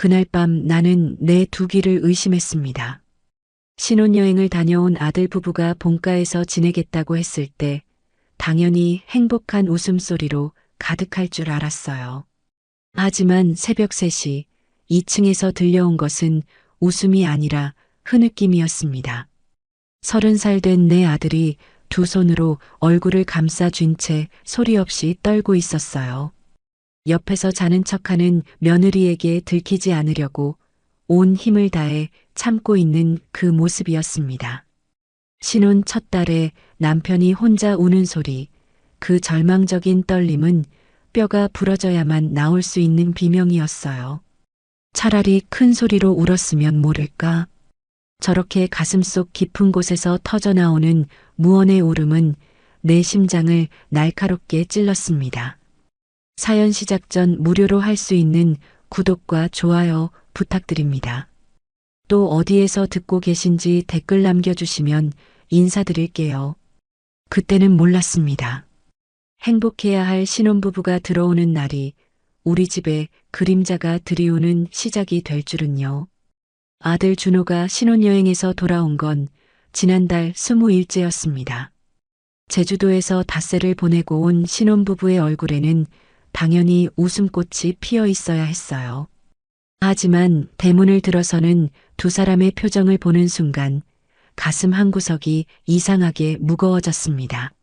그날 밤 나는 내 두 귀를 의심했습니다. 신혼여행을 다녀온 아들 부부가 본가에서 지내겠다고 했을 때 당연히 행복한 웃음소리로 가득할 줄 알았어요. 하지만 새벽 3시 2층에서 들려온 것은 웃음이 아니라 흐느낌이었습니다. 30살 된 내 아들이 두 손으로 얼굴을 감싸쥔 채 소리 없이 떨고 있었어요. 옆에서 자는 척하는 며느리에게 들키지 않으려고 온 힘을 다해 참고 있는 그 모습이었습니다. 신혼 첫 달에 남편이 혼자 우는 소리, 그 절망적인 떨림은 뼈가 부러져야만 나올 수 있는 비명이었어요. 차라리 큰 소리로 울었으면 모를까. 저렇게 가슴속 깊은 곳에서 터져나오는 무언의 울음은 내 심장을 날카롭게 찔렀습니다. 사연 시작 전 무료로 할 수 있는 구독과 좋아요 부탁드립니다. 또 어디에서 듣고 계신지 댓글 남겨주시면 인사드릴게요. 그때는 몰랐습니다. 행복해야 할 신혼부부가 들어오는 날이 우리 집에 그림자가 들이오는 시작이 될 줄은요. 아들 준호가 신혼여행에서 돌아온 건 지난달 20일째였습니다. 제주도에서 닷새를 보내고 온 신혼부부의 얼굴에는 당연히 웃음꽃이 피어 있어야 했어요. 하지만 대문을 들어서는 두 사람의 표정을 보는 순간 가슴 한구석이 이상하게 무거워졌습니다.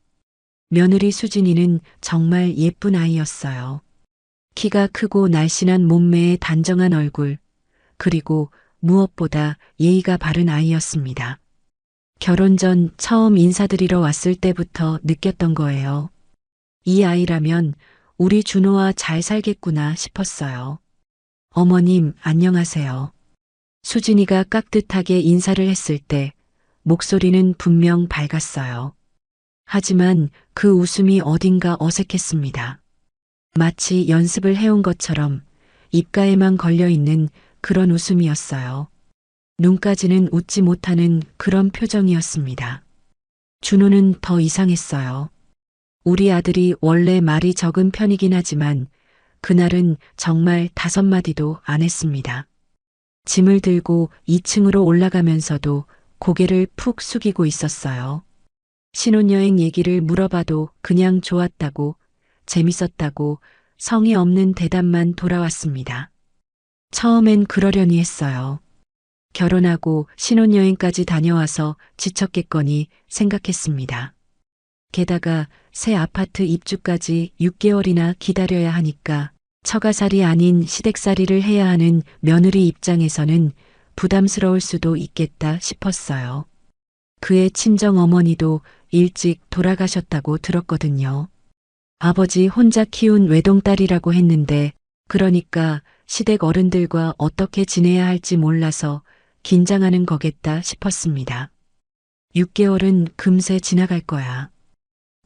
며느리 수진이는 정말 예쁜 아이였어요. 키가 크고 날씬한 몸매에 단정한 얼굴, 그리고 무엇보다 예의가 바른 아이였습니다. 결혼 전 처음 인사드리러 왔을 때부터 느꼈던 거예요. 이 아이라면 우리 준호와 잘 살겠구나 싶었어요. 어머님, 안녕하세요. 수진이가 깍듯하게 인사를 했을 때 목소리는 분명 밝았어요. 하지만 그 웃음이 어딘가 어색했습니다. 마치 연습을 해온 것처럼 입가에만 걸려있는 그런 웃음이었어요. 눈까지는 웃지 못하는 그런 표정이었습니다. 준호는 더 이상했어요. 우리 아들이 원래 말이 적은 편이긴 하지만 그날은 정말 5마디도 안 했습니다. 짐을 들고 2층으로 올라가면서도 고개를 푹 숙이고 있었어요. 신혼여행 얘기를 물어봐도 그냥 좋았다고, 재밌었다고 성의 없는 대답만 돌아왔습니다. 처음엔 그러려니 했어요. 결혼하고 신혼여행까지 다녀와서 지쳤겠거니 생각했습니다. 게다가 새 아파트 입주까지 6개월이나 기다려야 하니까 처가살이 아닌 시댁살이를 해야 하는 며느리 입장에서는 부담스러울 수도 있겠다 싶었어요. 그의 친정 어머니도 일찍 돌아가셨다고 들었거든요. 아버지 혼자 키운 외동딸이라고 했는데 그러니까 시댁 어른들과 어떻게 지내야 할지 몰라서 긴장하는 거겠다 싶었습니다. 6개월은 금세 지나갈 거야.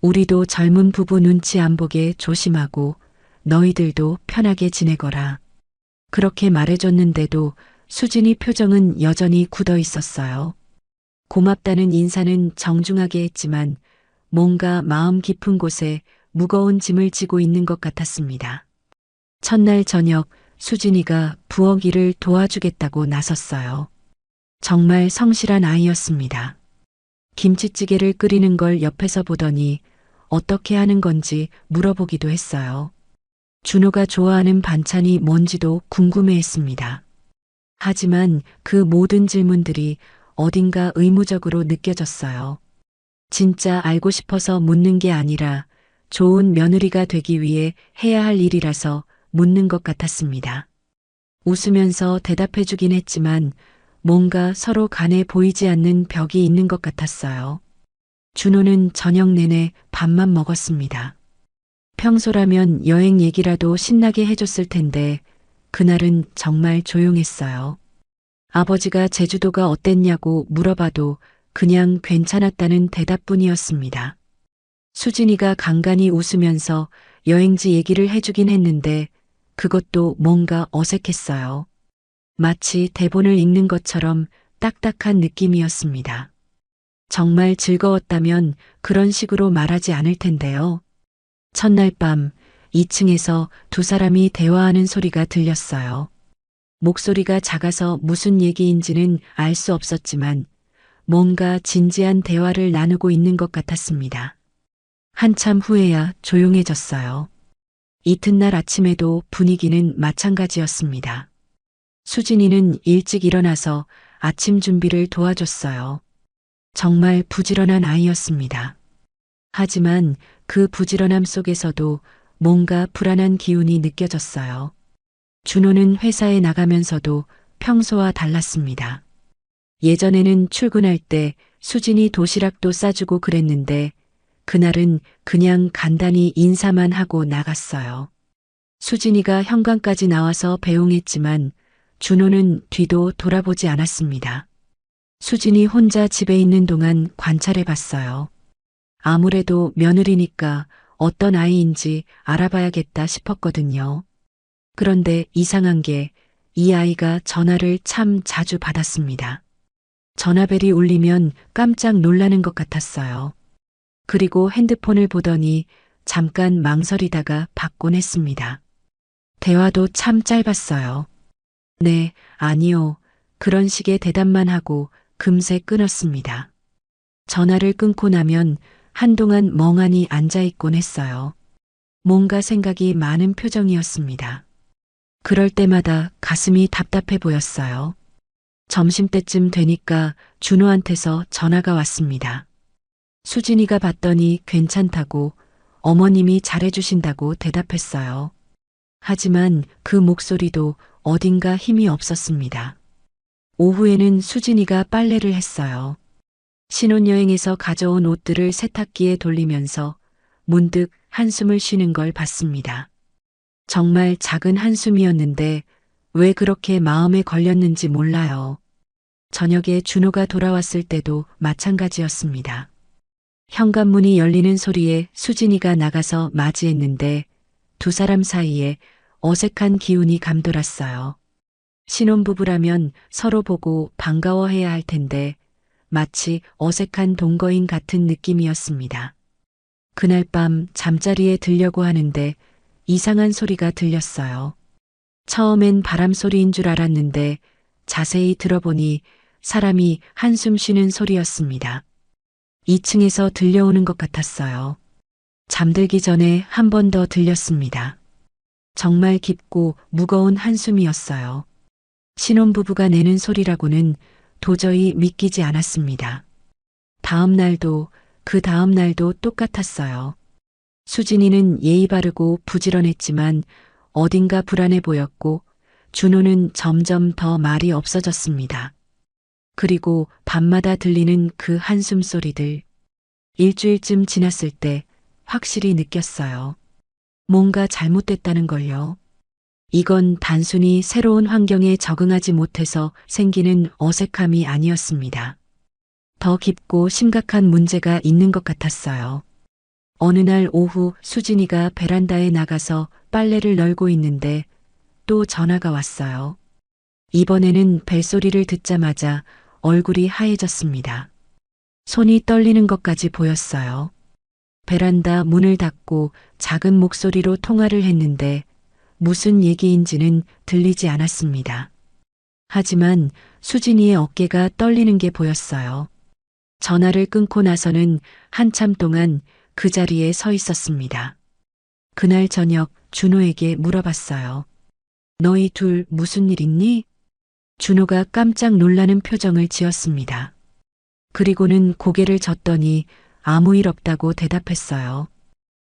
우리도 젊은 부부 눈치 안 보게 조심하고 너희들도 편하게 지내거라. 그렇게 말해줬는데도 수진이 표정은 여전히 굳어 있었어요. 고맙다는 인사는 정중하게 했지만 뭔가 마음 깊은 곳에 무거운 짐을 지고 있는 것 같았습니다. 첫날 저녁 수진이가 부엌 일을 도와주겠다고 나섰어요. 정말 성실한 아이였습니다. 김치찌개를 끓이는 걸 옆에서 보더니 어떻게 하는 건지 물어보기도 했어요. 준호가 좋아하는 반찬이 뭔지도 궁금해했습니다. 하지만 그 모든 질문들이 어딘가 의무적으로 느껴졌어요. 진짜 알고 싶어서 묻는 게 아니라 좋은 며느리가 되기 위해 해야 할 일이라서 묻는 것 같았습니다. 웃으면서 대답해주긴 했지만 뭔가 서로 간에 보이지 않는 벽이 있는 것 같았어요. 준호는 저녁 내내 밥만 먹었습니다. 평소라면 여행 얘기라도 신나게 해줬을 텐데 그날은 정말 조용했어요. 아버지가 제주도가 어땠냐고 물어봐도 그냥 괜찮았다는 대답뿐이었습니다. 수진이가 간간히 웃으면서 여행지 얘기를 해주긴 했는데 그것도 뭔가 어색했어요. 마치 대본을 읽는 것처럼 딱딱한 느낌이었습니다. 정말 즐거웠다면 그런 식으로 말하지 않을 텐데요. 첫날 밤 2층에서 두 사람이 대화하는 소리가 들렸어요. 목소리가 작아서 무슨 얘기인지는 알 수 없었지만 뭔가 진지한 대화를 나누고 있는 것 같았습니다. 한참 후에야 조용해졌어요. 이튿날 아침에도 분위기는 마찬가지였습니다. 수진이는 일찍 일어나서 아침 준비를 도와줬어요. 정말 부지런한 아이였습니다. 하지만 그 부지런함 속에서도 뭔가 불안한 기운이 느껴졌어요. 준호는 회사에 나가면서도 평소와 달랐습니다. 예전에는 출근할 때 수진이 도시락도 싸주고 그랬는데 그날은 그냥 간단히 인사만 하고 나갔어요. 수진이가 현관까지 나와서 배웅했지만 준호는 뒤도 돌아보지 않았습니다. 수진이 혼자 집에 있는 동안 관찰해 봤어요. 아무래도 며느리니까 어떤 아이인지 알아봐야겠다 싶었거든요. 그런데 이상한 게 이 아이가 전화를 참 자주 받았습니다. 전화벨이 울리면 깜짝 놀라는 것 같았어요. 그리고 핸드폰을 보더니 잠깐 망설이다가 받곤 했습니다. 대화도 참 짧았어요. 네, 아니요. 그런 식의 대답만 하고 금세 끊었습니다. 전화를 끊고 나면 한동안 멍하니 앉아있곤 했어요. 뭔가 생각이 많은 표정이었습니다. 그럴 때마다 가슴이 답답해 보였어요. 점심때쯤 되니까 준호한테서 전화가 왔습니다. 수진이가 받더니 괜찮다고 어머님이 잘해주신다고 대답했어요. 하지만 그 목소리도 어딘가 힘이 없었습니다. 오후에는 수진이가 빨래를 했어요. 신혼여행에서 가져온 옷들을 세탁기에 돌리면서 문득 한숨을 쉬는 걸 봤습니다. 정말 작은 한숨이었는데 왜 그렇게 마음에 걸렸는지 몰라요. 저녁에 준호가 돌아왔을 때도 마찬가지였습니다. 현관문이 열리는 소리에 수진이가 나가서 맞이했는데 두 사람 사이에 어색한 기운이 감돌았어요. 신혼부부라면 서로 보고 반가워해야 할 텐데 마치 어색한 동거인 같은 느낌이었습니다. 그날 밤 잠자리에 들려고 하는데 이상한 소리가 들렸어요. 처음엔 바람 소리인 줄 알았는데 자세히 들어보니 사람이 한숨 쉬는 소리였습니다. 2층에서 들려오는 것 같았어요. 잠들기 전에 한 번 더 들렸습니다. 정말 깊고 무거운 한숨이었어요. 신혼부부가 내는 소리라고는 도저히 믿기지 않았습니다. 다음 날도 그 다음 날도 똑같았어요. 수진이는 예의 바르고 부지런했지만 어딘가 불안해 보였고 준호는 점점 더 말이 없어졌습니다. 그리고 밤마다 들리는 그 한숨 소리들. 일주일쯤 지났을 때 확실히 느꼈어요. 뭔가 잘못됐다는 걸요. 이건 단순히 새로운 환경에 적응하지 못해서 생기는 어색함이 아니었습니다. 더 깊고 심각한 문제가 있는 것 같았어요. 어느 날 오후 수진이가 베란다에 나가서 빨래를 널고 있는데 또 전화가 왔어요. 이번에는 벨소리를 듣자마자 얼굴이 하얘졌습니다. 손이 떨리는 것까지 보였어요. 베란다 문을 닫고 작은 목소리로 통화를 했는데 무슨 얘기인지는 들리지 않았습니다. 하지만 수진이의 어깨가 떨리는 게 보였어요. 전화를 끊고 나서는 한참 동안 그 자리에 서 있었습니다. 그날 저녁 준호에게 물어봤어요. 너희 둘 무슨 일 있니? 준호가 깜짝 놀라는 표정을 지었습니다. 그리고는 고개를 젓더니 아무 일 없다고 대답했어요.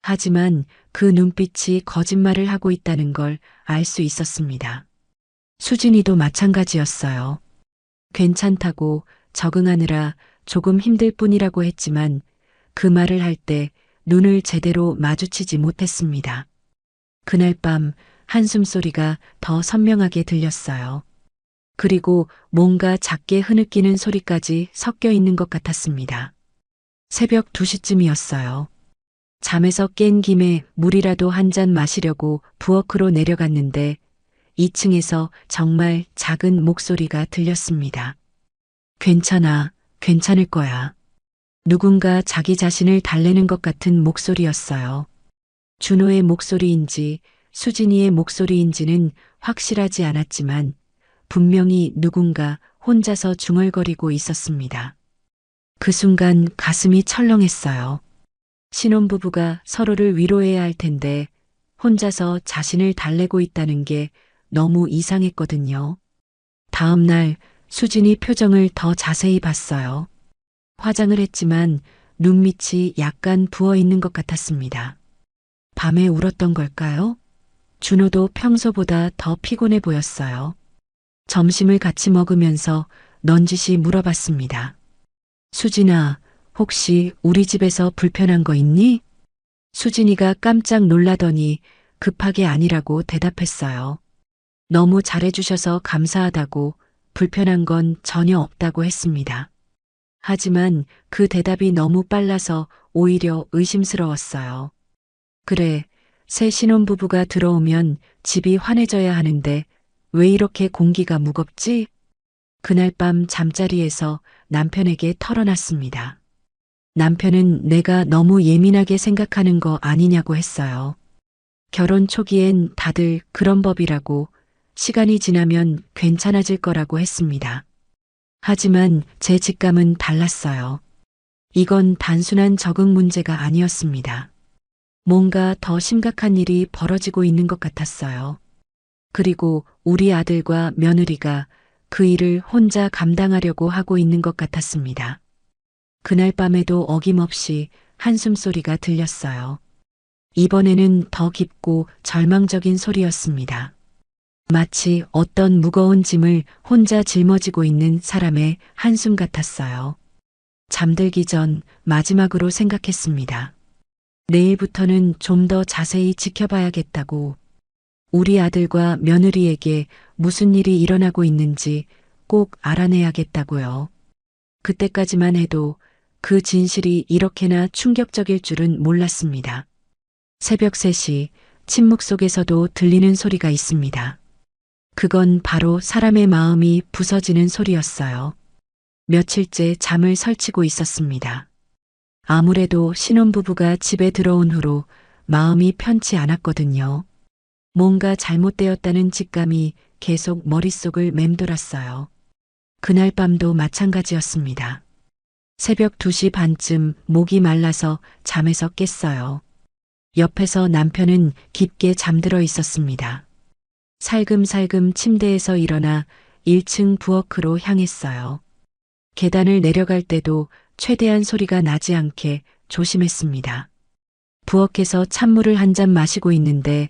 하지만 그 눈빛이 거짓말을 하고 있다는 걸 알 수 있었습니다. 수진이도 마찬가지였어요. 괜찮다고 적응하느라 조금 힘들 뿐이라고 했지만 그 말을 할 때 눈을 제대로 마주치지 못했습니다. 그날 밤 한숨 소리가 더 선명하게 들렸어요. 그리고 뭔가 작게 흐느끼는 소리까지 섞여 있는 것 같았습니다. 새벽 2시쯤이었어요. 잠에서 깬 김에 물이라도 한 잔 마시려고 부엌으로 내려갔는데 2층에서 정말 작은 목소리가 들렸습니다. 괜찮아, 괜찮을 거야. 누군가 자기 자신을 달래는 것 같은 목소리였어요. 준호의 목소리인지 수진이의 목소리인지는 확실하지 않았지만 분명히 누군가 혼자서 중얼거리고 있었습니다. 그 순간 가슴이 철렁했어요. 신혼부부가 서로를 위로해야 할 텐데 혼자서 자신을 달래고 있다는 게 너무 이상했거든요. 다음 날 수진이 표정을 더 자세히 봤어요. 화장을 했지만 눈밑이 약간 부어 있는 것 같았습니다. 밤에 울었던 걸까요? 준호도 평소보다 더 피곤해 보였어요. 점심을 같이 먹으면서 넌지시 물어봤습니다. 수진아, 혹시 우리 집에서 불편한 거 있니? 수진이가 깜짝 놀라더니 급하게 아니라고 대답했어요. 너무 잘해주셔서 감사하다고 불편한 건 전혀 없다고 했습니다. 하지만 그 대답이 너무 빨라서 오히려 의심스러웠어요. 그래, 새 신혼부부가 들어오면 집이 환해져야 하는데 왜 이렇게 공기가 무겁지? 그날 밤 잠자리에서 남편에게 털어놨습니다. 남편은 내가 너무 예민하게 생각하는 거 아니냐고 했어요. 결혼 초기엔 다들 그런 법이라고 시간이 지나면 괜찮아질 거라고 했습니다. 하지만 제 직감은 달랐어요. 이건 단순한 적응 문제가 아니었습니다. 뭔가 더 심각한 일이 벌어지고 있는 것 같았어요. 그리고 우리 아들과 며느리가 그 일을 혼자 감당하려고 하고 있는 것 같았습니다. 그날 밤에도 어김없이 한숨 소리가 들렸어요. 이번에는 더 깊고 절망적인 소리였습니다. 마치 어떤 무거운 짐을 혼자 짊어지고 있는 사람의 한숨 같았어요. 잠들기 전 마지막으로 생각했습니다. 내일부터는 좀 더 자세히 지켜봐야겠다고. 우리 아들과 며느리에게 무슨 일이 일어나고 있는지 꼭 알아내야겠다고요. 그때까지만 해도 그 진실이 이렇게나 충격적일 줄은 몰랐습니다. 새벽 3시 침묵 속에서도 들리는 소리가 있습니다. 그건 바로 사람의 마음이 부서지는 소리였어요. 며칠째 잠을 설치고 있었습니다. 아무래도 신혼부부가 집에 들어온 후로 마음이 편치 않았거든요. 뭔가 잘못되었다는 직감이 계속 머릿속을 맴돌았어요. 그날 밤도 마찬가지였습니다. 새벽 2시 반쯤 목이 말라서 잠에서 깼어요. 옆에서 남편은 깊게 잠들어 있었습니다. 살금살금 침대에서 일어나 1층 부엌으로 향했어요. 계단을 내려갈 때도 최대한 소리가 나지 않게 조심했습니다. 부엌에서 찬물을 한 잔 마시고 있는데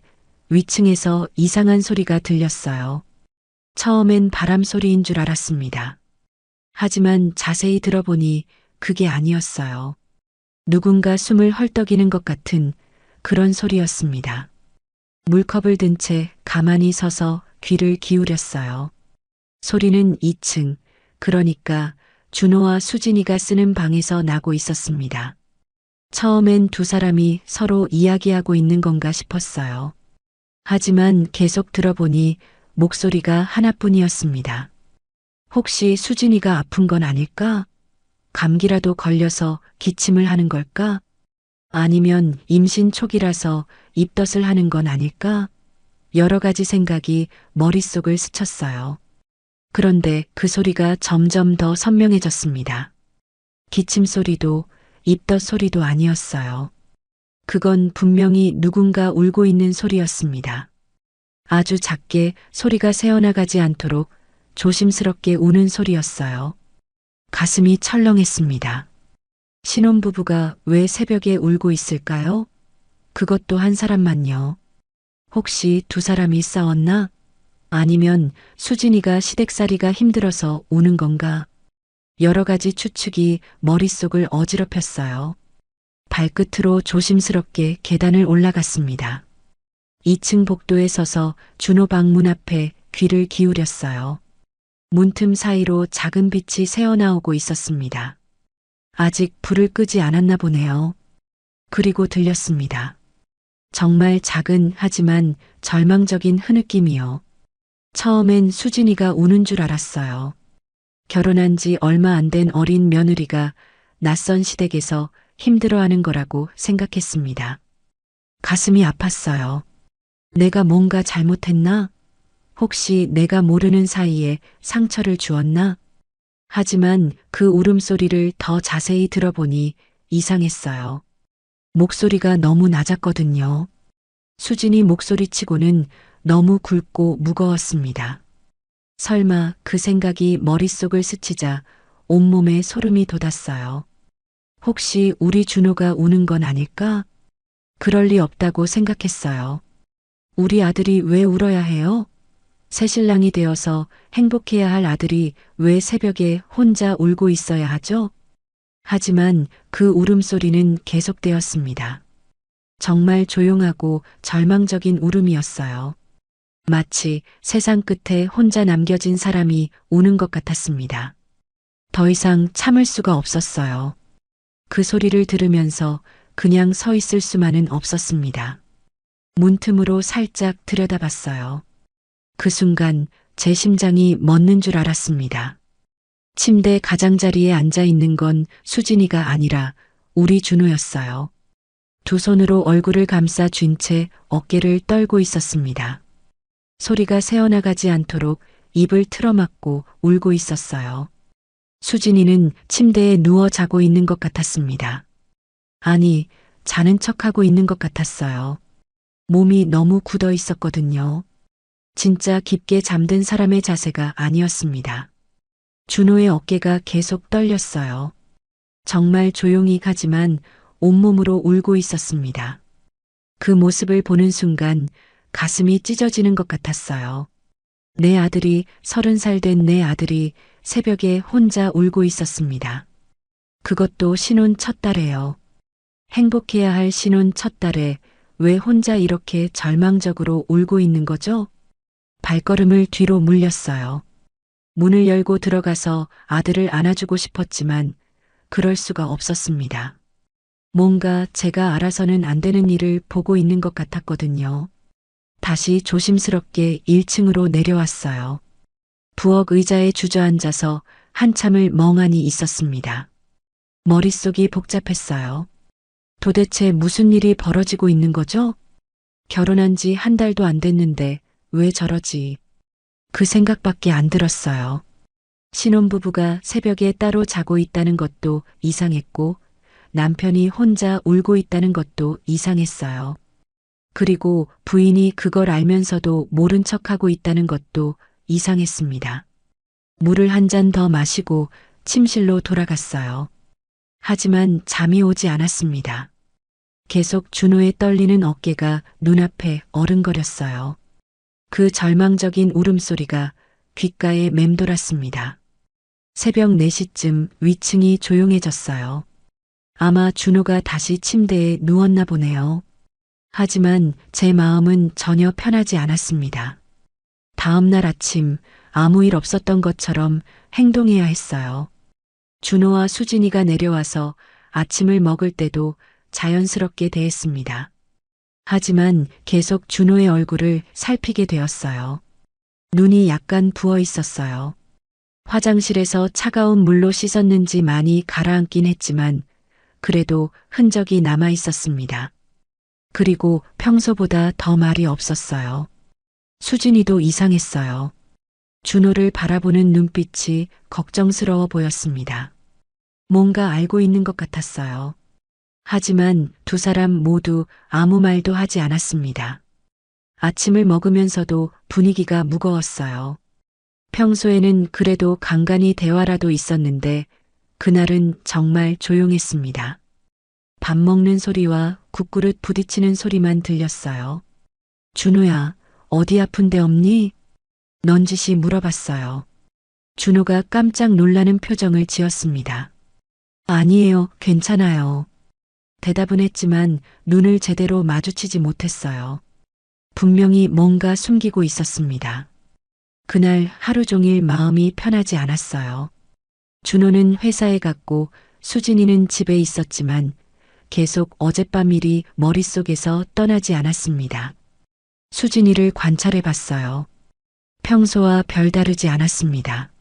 위층에서 이상한 소리가 들렸어요. 처음엔 바람 소리인 줄 알았습니다. 하지만 자세히 들어보니 그게 아니었어요. 누군가 숨을 헐떡이는 것 같은 그런 소리였습니다. 물컵을 든 채 가만히 서서 귀를 기울였어요. 소리는 2층, 그러니까 준호와 수진이가 쓰는 방에서 나고 있었습니다. 처음엔 두 사람이 서로 이야기하고 있는 건가 싶었어요. 하지만 계속 들어보니 목소리가 하나뿐이었습니다. 혹시 수진이가 아픈 건 아닐까? 감기라도 걸려서 기침을 하는 걸까? 아니면 임신 초기라서 입덧을 하는 건 아닐까? 여러 가지 생각이 머릿속을 스쳤어요. 그런데 그 소리가 점점 더 선명해졌습니다. 기침 소리도 입덧 소리도 아니었어요. 그건 분명히 누군가 울고 있는 소리였습니다. 아주 작게 소리가 새어나가지 않도록 조심스럽게 우는 소리였어요. 가슴이 철렁했습니다. 신혼부부가 왜 새벽에 울고 있을까요? 그것도 한 사람만요. 혹시 두 사람이 싸웠나? 아니면 수진이가 시댁살이가 힘들어서 우는 건가? 여러 가지 추측이 머릿속을 어지럽혔어요. 발끝으로 조심스럽게 계단을 올라갔습니다. 2층 복도에 서서 준호 방 문 앞에 귀를 기울였어요. 문틈 사이로 작은 빛이 새어나오고 있었습니다. 아직 불을 끄지 않았나 보네요. 그리고 들렸습니다. 정말 작은 하지만 절망적인 흐느낌이요. 처음엔 수진이가 우는 줄 알았어요. 결혼한 지 얼마 안 된 어린 며느리가 낯선 시댁에서 힘들어하는 거라고 생각했습니다. 가슴이 아팠어요. 내가 뭔가 잘못했나? 혹시 내가 모르는 사이에 상처를 주었나? 하지만 그 울음소리를 더 자세히 들어보니 이상했어요. 목소리가 너무 낮았거든요. 수진이 목소리치고는 너무 굵고 무거웠습니다. 설마 그 생각이 머릿속을 스치자 온몸에 소름이 돋았어요. 혹시 우리 준호가 우는 건 아닐까? 그럴 리 없다고 생각했어요. 우리 아들이 왜 울어야 해요? 새신랑이 되어서 행복해야 할 아들이 왜 새벽에 혼자 울고 있어야 하죠? 하지만 그 울음소리는 계속되었습니다. 정말 조용하고 절망적인 울음이었어요. 마치 세상 끝에 혼자 남겨진 사람이 우는 것 같았습니다. 더 이상 참을 수가 없었어요. 그 소리를 들으면서 그냥 서 있을 수만은 없었습니다. 문틈으로 살짝 들여다봤어요. 그 순간 제 심장이 멎는 줄 알았습니다. 침대 가장자리에 앉아 있는 건 수진이가 아니라 우리 준호였어요. 두 손으로 얼굴을 감싸 쥔 채 어깨를 떨고 있었습니다. 소리가 새어나가지 않도록 입을 틀어막고 울고 있었어요. 수진이는 침대에 누워 자고 있는 것 같았습니다. 아니, 자는 척하고 있는 것 같았어요. 몸이 너무 굳어 있었거든요. 진짜 깊게 잠든 사람의 자세가 아니었습니다. 준호의 어깨가 계속 떨렸어요. 정말 조용히 가지만 온몸으로 울고 있었습니다. 그 모습을 보는 순간 가슴이 찢어지는 것 같았어요. 내 아들이 30살 된 내 아들이 새벽에 혼자 울고 있었습니다. 그것도 신혼 첫 달에요. 행복해야 할 신혼 첫 달에 왜 혼자 이렇게 절망적으로 울고 있는 거죠? 발걸음을 뒤로 물렸어요. 문을 열고 들어가서 아들을 안아주고 싶었지만 그럴 수가 없었습니다. 뭔가 제가 알아서는 안 되는 일을 보고 있는 것 같았거든요. 다시 조심스럽게 1층으로 내려왔어요. 부엌 의자에 주저앉아서 한참을 멍하니 있었습니다. 머릿속이 복잡했어요. 도대체 무슨 일이 벌어지고 있는 거죠? 결혼한 지 한 달도 안 됐는데 왜 저러지? 그 생각밖에 안 들었어요. 신혼부부가 새벽에 따로 자고 있다는 것도 이상했고 남편이 혼자 울고 있다는 것도 이상했어요. 그리고 부인이 그걸 알면서도 모른 척하고 있다는 것도 이상했습니다. 물을 한 잔 더 마시고 침실로 돌아갔어요. 하지만 잠이 오지 않았습니다. 계속 준호의 떨리는 어깨가 눈앞에 어른거렸어요. 그 절망적인 울음소리가 귓가에 맴돌았습니다. 새벽 4시쯤 위층이 조용해졌어요. 아마 준호가 다시 침대에 누웠나 보네요. 하지만 제 마음은 전혀 편하지 않았습니다. 다음 날 아침 아무 일 없었던 것처럼 행동해야 했어요. 준호와 수진이가 내려와서 아침을 먹을 때도 자연스럽게 대했습니다. 하지만 계속 준호의 얼굴을 살피게 되었어요. 눈이 약간 부어 있었어요. 화장실에서 차가운 물로 씻었는지 많이 가라앉긴 했지만 그래도 흔적이 남아 있었습니다. 그리고 평소보다 더 말이 없었어요. 수진이도 이상했어요. 준호를 바라보는 눈빛이 걱정스러워 보였습니다. 뭔가 알고 있는 것 같았어요. 하지만 두 사람 모두 아무 말도 하지 않았습니다. 아침을 먹으면서도 분위기가 무거웠어요. 평소에는 그래도 간간히 대화라도 있었는데 그날은 정말 조용했습니다. 밥 먹는 소리와 국그릇 부딪히는 소리만 들렸어요. 준호야, 어디 아픈 데 없니? 넌지시 물어봤어요. 준호가 깜짝 놀라는 표정을 지었습니다. 아니에요, 괜찮아요. 대답은 했지만 눈을 제대로 마주치지 못했어요. 분명히 뭔가 숨기고 있었습니다. 그날 하루 종일 마음이 편하지 않았어요. 준호는 회사에 갔고 수진이는 집에 있었지만 계속 어젯밤 일이 머릿속에서 떠나지 않았습니다. 수진이를 관찰해 봤어요. 평소와 별다르지 않았습니다.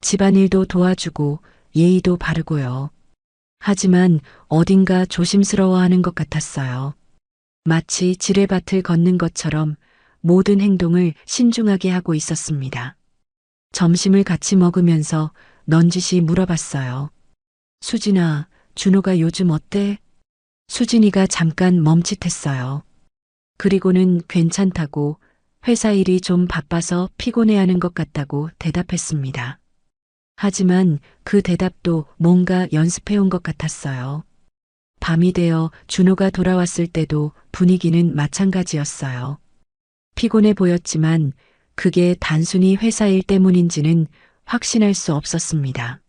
집안일도 도와주고 예의도 바르고요. 하지만 어딘가 조심스러워하는 것 같았어요. 마치 지뢰밭을 걷는 것처럼 모든 행동을 신중하게 하고 있었습니다. 점심을 같이 먹으면서 넌지시 물어봤어요. 수진아, 준호가 요즘 어때? 수진이가 잠깐 멈칫했어요. 그리고는 괜찮다고, 회사 일이 좀 바빠서 피곤해하는 것 같다고 대답했습니다. 하지만 그 대답도 뭔가 연습해온 것 같았어요. 밤이 되어 준호가 돌아왔을 때도 분위기는 마찬가지였어요. 피곤해 보였지만 그게 단순히 회사 일 때문인지는 확신할 수 없었습니다.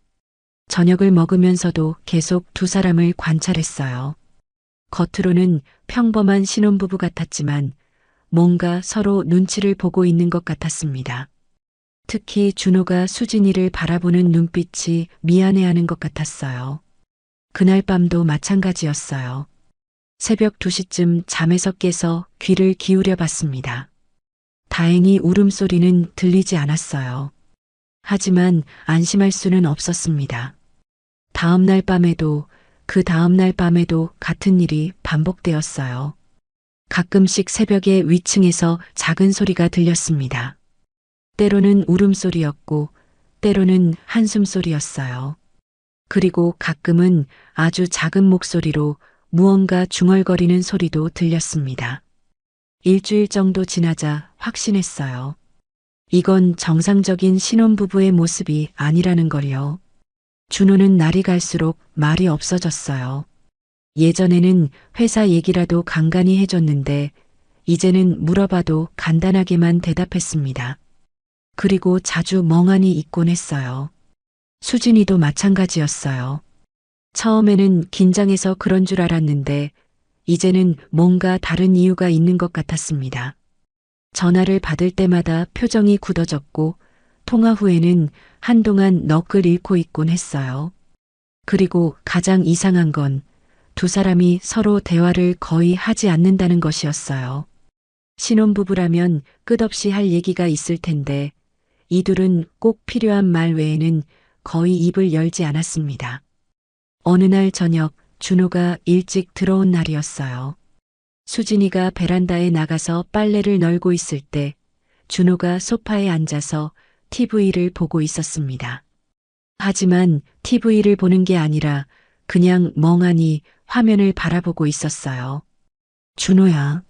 저녁을 먹으면서도 계속 두 사람을 관찰했어요. 겉으로는 평범한 신혼부부 같았지만 뭔가 서로 눈치를 보고 있는 것 같았습니다. 특히 준호가 수진이를 바라보는 눈빛이 미안해하는 것 같았어요. 그날 밤도 마찬가지였어요. 새벽 2시쯤 잠에서 깨서 귀를 기울여 봤습니다. 다행히 울음소리는 들리지 않았어요. 하지만 안심할 수는 없었습니다. 다음 날 밤에도, 그 다음 날 밤에도 같은 일이 반복되었어요. 가끔씩 새벽에 위층에서 작은 소리가 들렸습니다. 때로는 울음소리였고, 때로는 한숨소리였어요. 그리고 가끔은 아주 작은 목소리로 무언가 중얼거리는 소리도 들렸습니다. 일주일 정도 지나자 확신했어요. 이건 정상적인 신혼부부의 모습이 아니라는 걸요. 준호는 날이 갈수록 말이 없어졌어요. 예전에는 회사 얘기라도 간간히 해줬는데 이제는 물어봐도 간단하게만 대답했습니다. 그리고 자주 멍하니 있곤 했어요. 수진이도 마찬가지였어요. 처음에는 긴장해서 그런 줄 알았는데 이제는 뭔가 다른 이유가 있는 것 같았습니다. 전화를 받을 때마다 표정이 굳어졌고 통화 후에는 한동안 넋을 잃고 있곤 했어요. 그리고 가장 이상한 건 두 사람이 서로 대화를 거의 하지 않는다는 것이었어요. 신혼부부라면 끝없이 할 얘기가 있을 텐데 이 둘은 꼭 필요한 말 외에는 거의 입을 열지 않았습니다. 어느 날 저녁 준호가 일찍 들어온 날이었어요. 수진이가 베란다에 나가서 빨래를 널고 있을 때 준호가 소파에 앉아서 TV를 보고 있었습니다. 하지만 TV를 보는 게 아니라 그냥 멍하니 화면을 바라보고 있었어요. 준호야.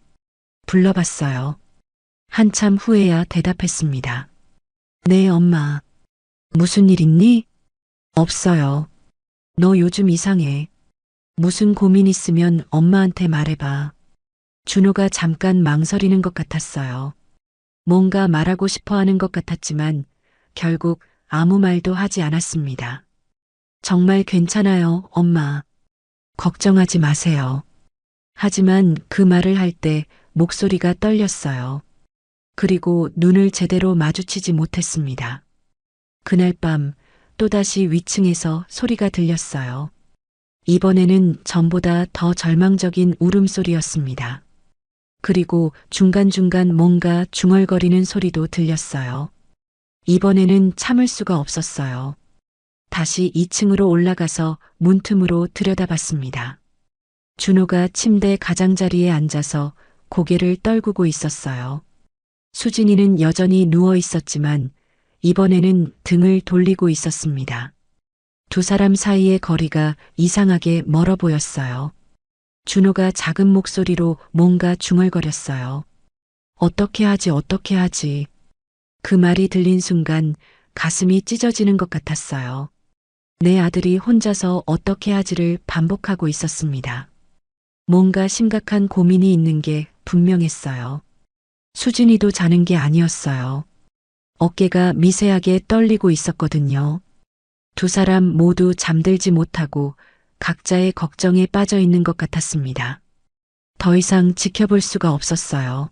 불러봤어요. 한참 후에야 대답했습니다. 네, 엄마. 무슨 일 있니? 없어요. 너 요즘 이상해. 무슨 고민 있으면 엄마한테 말해봐. 준호가 잠깐 망설이는 것 같았어요. 뭔가 말하고 싶어 하는 것 같았지만 결국 아무 말도 하지 않았습니다. 정말 괜찮아요, 엄마. 걱정하지 마세요. 하지만 그 말을 할 때 목소리가 떨렸어요. 그리고 눈을 제대로 마주치지 못했습니다. 그날 밤 또다시 위층에서 소리가 들렸어요. 이번에는 전보다 더 절망적인 울음소리였습니다. 그리고 중간중간 뭔가 중얼거리는 소리도 들렸어요. 이번에는 참을 수가 없었어요. 다시 2층으로 올라가서 문틈으로 들여다봤습니다. 준호가 침대 가장자리에 앉아서 고개를 떨구고 있었어요. 수진이는 여전히 누워 있었지만 이번에는 등을 돌리고 있었습니다. 두 사람 사이의 거리가 이상하게 멀어 보였어요. 준호가 작은 목소리로 뭔가 중얼거렸어요. 어떻게 하지, 어떻게 하지. 그 말이 들린 순간 가슴이 찢어지는 것 같았어요. 내 아들이 혼자서 어떻게 하지를 반복하고 있었습니다. 뭔가 심각한 고민이 있는 게 분명했어요. 수진이도 자는 게 아니었어요. 어깨가 미세하게 떨리고 있었거든요. 두 사람 모두 잠들지 못하고 각자의 걱정에 빠져 있는 것 같았습니다. 더 이상 지켜볼 수가 없었어요.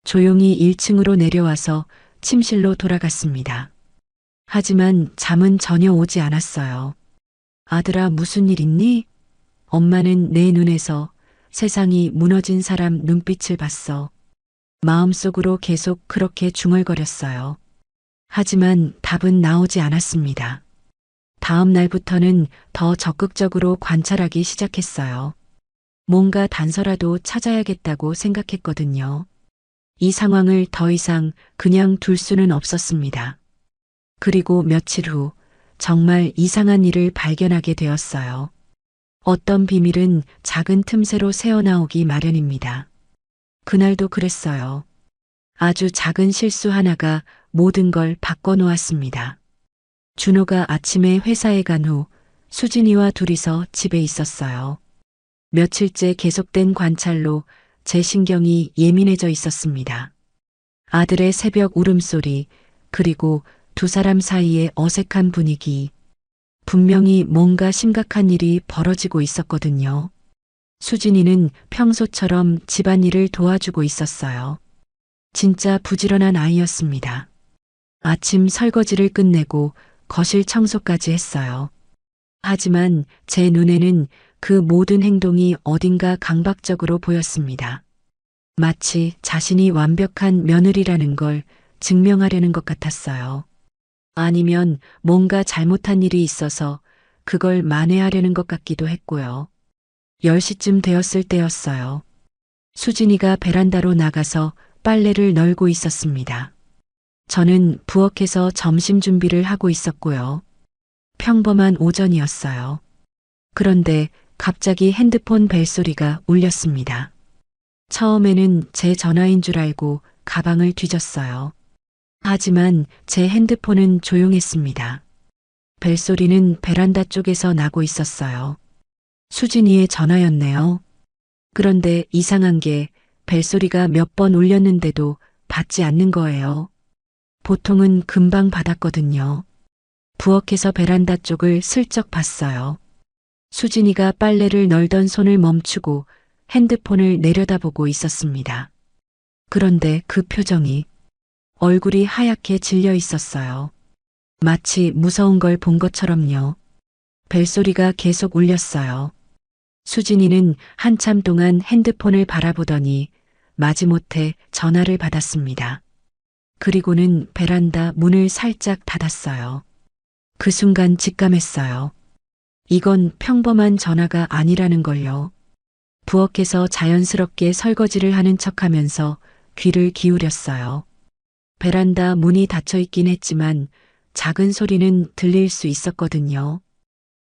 조용히 1층으로 내려와서 침실로 돌아갔습니다. 하지만 잠은 전혀 오지 않았어요. 아들아, 무슨 일 있니? 엄마는 내 눈에서 세상이 무너진 사람 눈빛을 봤어. 마음속으로 계속 그렇게 중얼거렸어요. 하지만 답은 나오지 않았습니다. 다음 날부터는 더 적극적으로 관찰하기 시작했어요. 뭔가 단서라도 찾아야겠다고 생각했거든요. 이 상황을 더 이상 그냥 둘 수는 없었습니다. 그리고 며칠 후 정말 이상한 일을 발견하게 되었어요. 어떤 비밀은 작은 틈새로 새어나오기 마련입니다. 그날도 그랬어요. 아주 작은 실수 하나가 모든 걸 바꿔놓았습니다. 준호가 아침에 회사에 간 후 수진이와 둘이서 집에 있었어요. 며칠째 계속된 관찰로 제 신경이 예민해져 있었습니다. 아들의 새벽 울음소리, 그리고 두 사람 사이의 어색한 분위기. 분명히 뭔가 심각한 일이 벌어지고 있었거든요. 수진이는 평소처럼 집안일을 도와주고 있었어요. 진짜 부지런한 아이였습니다. 아침 설거지를 끝내고 거실 청소까지 했어요. 하지만 제 눈에는 그 모든 행동이 어딘가 강박적으로 보였습니다. 마치 자신이 완벽한 며느리라는 걸 증명하려는 것 같았어요. 아니면 뭔가 잘못한 일이 있어서 그걸 만회하려는 것 같기도 했고요. 10시쯤 되었을 때였어요. 수진이가 베란다로 나가서 빨래를 널고 있었습니다. 저는 부엌에서 점심 준비를 하고 있었고요. 평범한 오전이었어요. 그런데 갑자기 핸드폰 벨소리가 울렸습니다. 처음에는 제 전화인 줄 알고 가방을 뒤졌어요. 하지만 제 핸드폰은 조용했습니다. 벨소리는 베란다 쪽에서 나고 있었어요. 수진이의 전화였네요. 그런데 이상한 게 벨소리가 몇 번 울렸는데도 받지 않는 거예요. 보통은 금방 받았거든요. 부엌에서 베란다 쪽을 슬쩍 봤어요. 수진이가 빨래를 널던 손을 멈추고 핸드폰을 내려다보고 있었습니다. 그런데 그 표정이, 얼굴이 하얗게 질려 있었어요. 마치 무서운 걸 본 것처럼요. 벨소리가 계속 울렸어요. 수진이는 한참 동안 핸드폰을 바라보더니 마지못해 전화를 받았습니다. 그리고는 베란다 문을 살짝 닫았어요. 그 순간 직감했어요. 이건 평범한 전화가 아니라는 걸요. 부엌에서 자연스럽게 설거지를 하는 척하면서 귀를 기울였어요. 베란다 문이 닫혀 있긴 했지만 작은 소리는 들릴 수 있었거든요.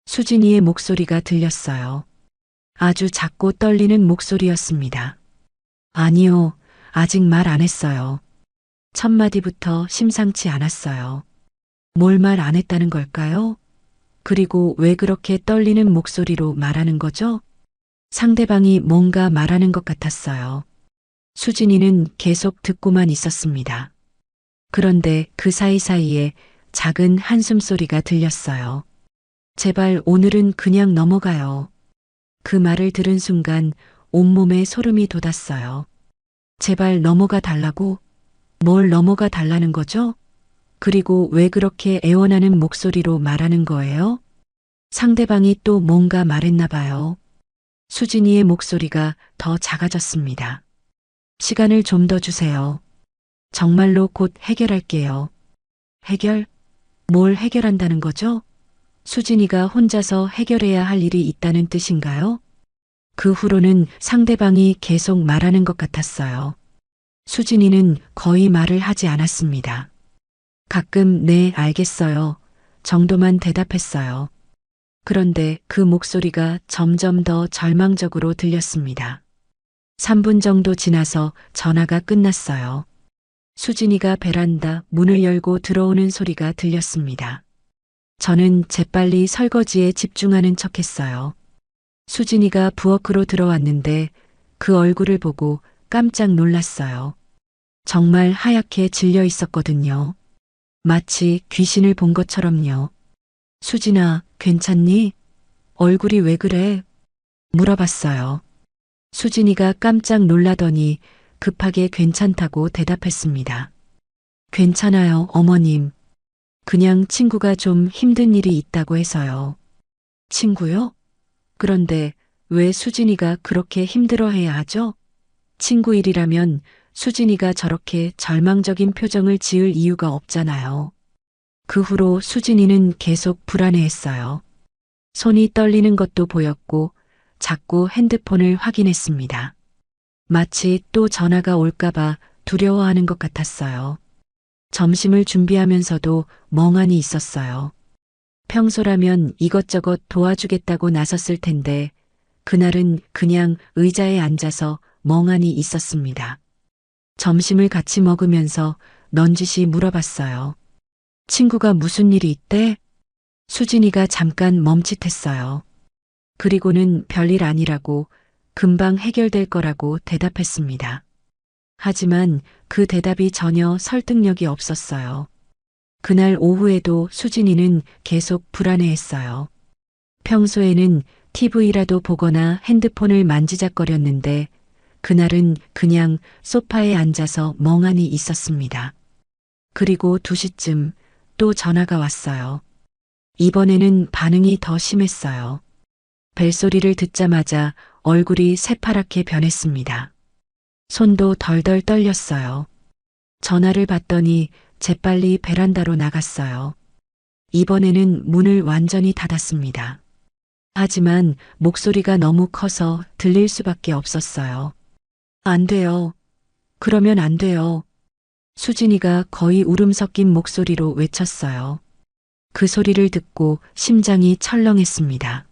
수진이의 목소리가 들렸어요. 아주 작고 떨리는 목소리였습니다. 아니요, 아직 말 안 했어요. 첫 마디부터 심상치 않았어요. 뭘 말 안 했다는 걸까요? 그리고 왜 그렇게 떨리는 목소리로 말하는 거죠? 상대방이 뭔가 말하는 것 같았어요. 수진이는 계속 듣고만 있었습니다. 그런데 그 사이사이에 작은 한숨 소리가 들렸어요. 제발 오늘은 그냥 넘어가요. 그 말을 들은 순간 온몸에 소름이 돋았어요. 제발 넘어가 달라고? 뭘 넘어가 달라는 거죠? 그리고 왜 그렇게 애원하는 목소리로 말하는 거예요? 상대방이 또 뭔가 말했나 봐요. 수진이의 목소리가 더 작아졌습니다. 시간을 좀 더 주세요. 정말로 곧 해결할게요. 해결? 뭘 해결한다는 거죠? 수진이가 혼자서 해결해야 할 일이 있다는 뜻인가요? 그 후로는 상대방이 계속 말하는 것 같았어요. 수진이는 거의 말을 하지 않았습니다. 가끔 네, 알겠어요 정도만 대답했어요. 그런데 그 목소리가 점점 더 절망적으로 들렸습니다. 3분 정도 지나서 전화가 끝났어요. 수진이가 베란다 문을 열고 들어오는 소리가 들렸습니다. 저는 재빨리 설거지에 집중하는 척했어요. 수진이가 부엌으로 들어왔는데 그 얼굴을 보고 깜짝 놀랐어요. 정말 하얗게 질려 있었거든요. 마치 귀신을 본 것처럼요. 수진아, 괜찮니? 얼굴이 왜 그래? 물어봤어요. 수진이가 깜짝 놀라더니 급하게 괜찮다고 대답했습니다. 괜찮아요, 어머님. 그냥 친구가 좀 힘든 일이 있다고 해서요. 친구요? 그런데 왜 수진이가 그렇게 힘들어해야 하죠? 친구 일이라면 수진이가 저렇게 절망적인 표정을 지을 이유가 없잖아요. 그 후로 수진이는 계속 불안해했어요. 손이 떨리는 것도 보였고 자꾸 핸드폰을 확인했습니다. 마치 또 전화가 올까봐 두려워하는 것 같았어요. 점심을 준비하면서도 멍하니 있었어요. 평소라면 이것저것 도와주겠다고 나섰을 텐데 그날은 그냥 의자에 앉아서 멍하니 있었습니다. 점심을 같이 먹으면서 넌지시 물어봤어요. 친구가 무슨 일이 있대? 수진이가 잠깐 멈칫했어요. 그리고는 별일 아니라고 금방 해결될 거라고 대답했습니다. 하지만 그 대답이 전혀 설득력이 없었어요. 그날 오후에도 수진이는 계속 불안해했어요. 평소에는 TV라도 보거나 핸드폰을 만지작거렸는데 그날은 그냥 소파에 앉아서 멍하니 있었습니다. 그리고 2시쯤 또 전화가 왔어요. 이번에는 반응이 더 심했어요. 벨소리를 듣자마자 얼굴이 새파랗게 변했습니다. 손도 덜덜 떨렸어요. 전화를 받더니 재빨리 베란다로 나갔어요. 이번에는 문을 완전히 닫았습니다. 하지만 목소리가 너무 커서 들릴 수밖에 없었어요. 안 돼요. 그러면 안 돼요. 수진이가 거의 울음 섞인 목소리로 외쳤어요. 그 소리를 듣고 심장이 철렁했습니다.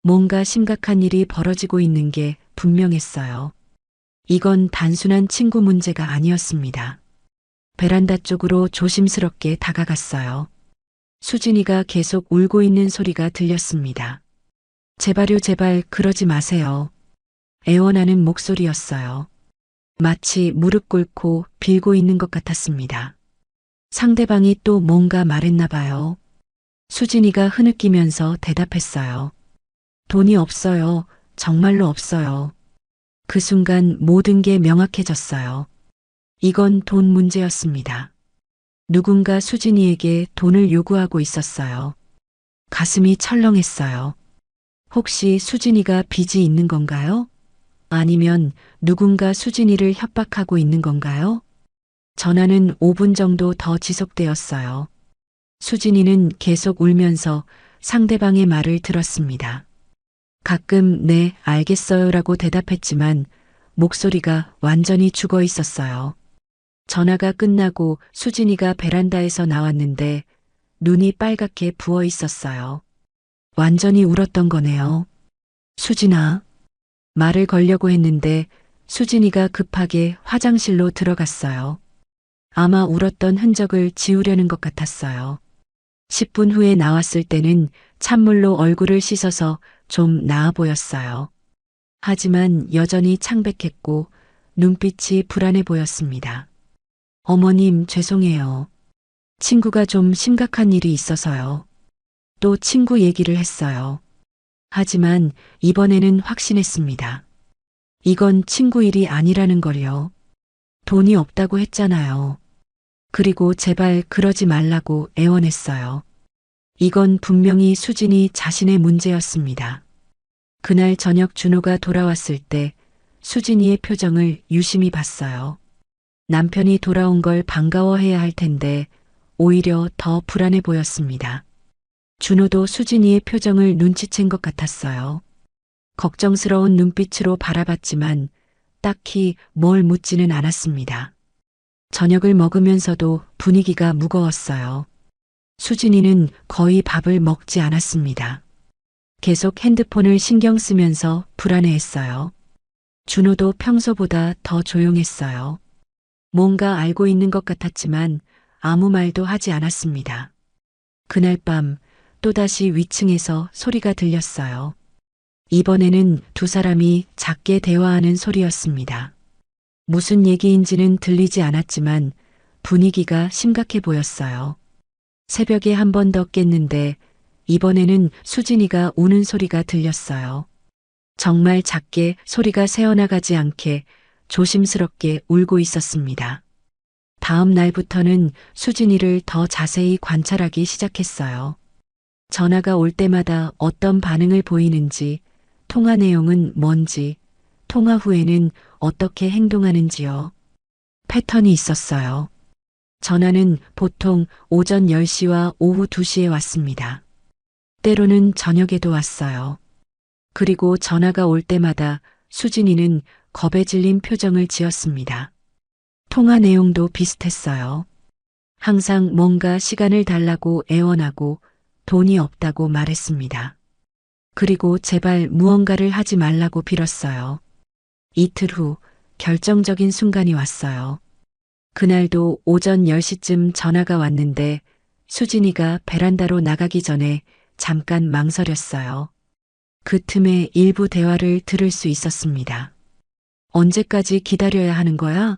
뭔가 심각한 일이 벌어지고 있는 게 분명했어요. 이건 단순한 친구 문제가 아니었습니다. 베란다 쪽으로 조심스럽게 다가갔어요. 수진이가 계속 울고 있는 소리가 들렸습니다. 제발요, 제발 그러지 마세요. 애원하는 목소리였어요. 마치 무릎 꿇고 빌고 있는 것 같았습니다. 상대방이 또 뭔가 말했나 봐요. 수진이가 흐느끼면서 대답했어요. 돈이 없어요. 정말로 없어요. 그 순간 모든 게 명확해졌어요. 이건 돈 문제였습니다. 누군가 수진이에게 돈을 요구하고 있었어요. 가슴이 철렁했어요. 혹시 수진이가 빚이 있는 건가요? 아니면 누군가 수진이를 협박하고 있는 건가요? 전화는 5분 정도 더 지속되었어요. 수진이는 계속 울면서 상대방의 말을 들었습니다. 가끔 네, 알겠어요라고 대답했지만 목소리가 완전히 죽어 있었어요. 전화가 끝나고 수진이가 베란다에서 나왔는데 눈이 빨갛게 부어 있었어요. 완전히 울었던 거네요. 수진아. 말을 걸려고 했는데 수진이가 급하게 화장실로 들어갔어요. 아마 울었던 흔적을 지우려는 것 같았어요. 10분 후에 나왔을 때는 찬물로 얼굴을 씻어서 좀 나아 보였어요. 하지만 여전히 창백했고 눈빛이 불안해 보였습니다. 어머님, 죄송해요. 친구가 좀 심각한 일이 있어서요. 또 친구 얘기를 했어요. 하지만 이번에는 확신했습니다. 이건 친구 일이 아니라는 걸요. 돈이 없다고 했잖아요. 그리고 제발 그러지 말라고 애원했어요. 이건 분명히 수진이 자신의 문제였습니다. 그날 저녁 준호가 돌아왔을 때 수진이의 표정을 유심히 봤어요. 남편이 돌아온 걸 반가워해야 할 텐데 오히려 더 불안해 보였습니다. 준호도 수진이의 표정을 눈치챈 것 같았어요. 걱정스러운 눈빛으로 바라봤지만 딱히 뭘 묻지는 않았습니다. 저녁을 먹으면서도 분위기가 무거웠어요. 수진이는 거의 밥을 먹지 않았습니다. 계속 핸드폰을 신경 쓰면서 불안해했어요. 준호도 평소보다 더 조용했어요. 뭔가 알고 있는 것 같았지만 아무 말도 하지 않았습니다. 그날 밤 또다시 위층에서 소리가 들렸어요. 이번에는 두 사람이 작게 대화하는 소리였습니다. 무슨 얘기인지는 들리지 않았지만 분위기가 심각해 보였어요. 새벽에 한 번 더 깼는데 이번에는 수진이가 우는 소리가 들렸어요. 정말 작게 소리가 새어나가지 않게 조심스럽게 울고 있었습니다. 다음 날부터는 수진이를 더 자세히 관찰하기 시작했어요. 전화가 올 때마다 어떤 반응을 보이는지, 통화 내용은 뭔지, 통화 후에는 어떻게 행동하는지요. 패턴이 있었어요. 전화는 보통 오전 10시와 오후 2시에 왔습니다. 때로는 저녁에도 왔어요. 그리고 전화가 올 때마다 수진이는 겁에 질린 표정을 지었습니다. 통화 내용도 비슷했어요. 항상 뭔가 시간을 달라고 애원하고 돈이 없다고 말했습니다. 그리고 제발 무언가를 하지 말라고 빌었어요. 이틀 후 결정적인 순간이 왔어요. 그날도 오전 10시쯤 전화가 왔는데 수진이가 베란다로 나가기 전에 잠깐 망설였어요. 그 틈에 일부 대화를 들을 수 있었습니다. 언제까지 기다려야 하는 거야?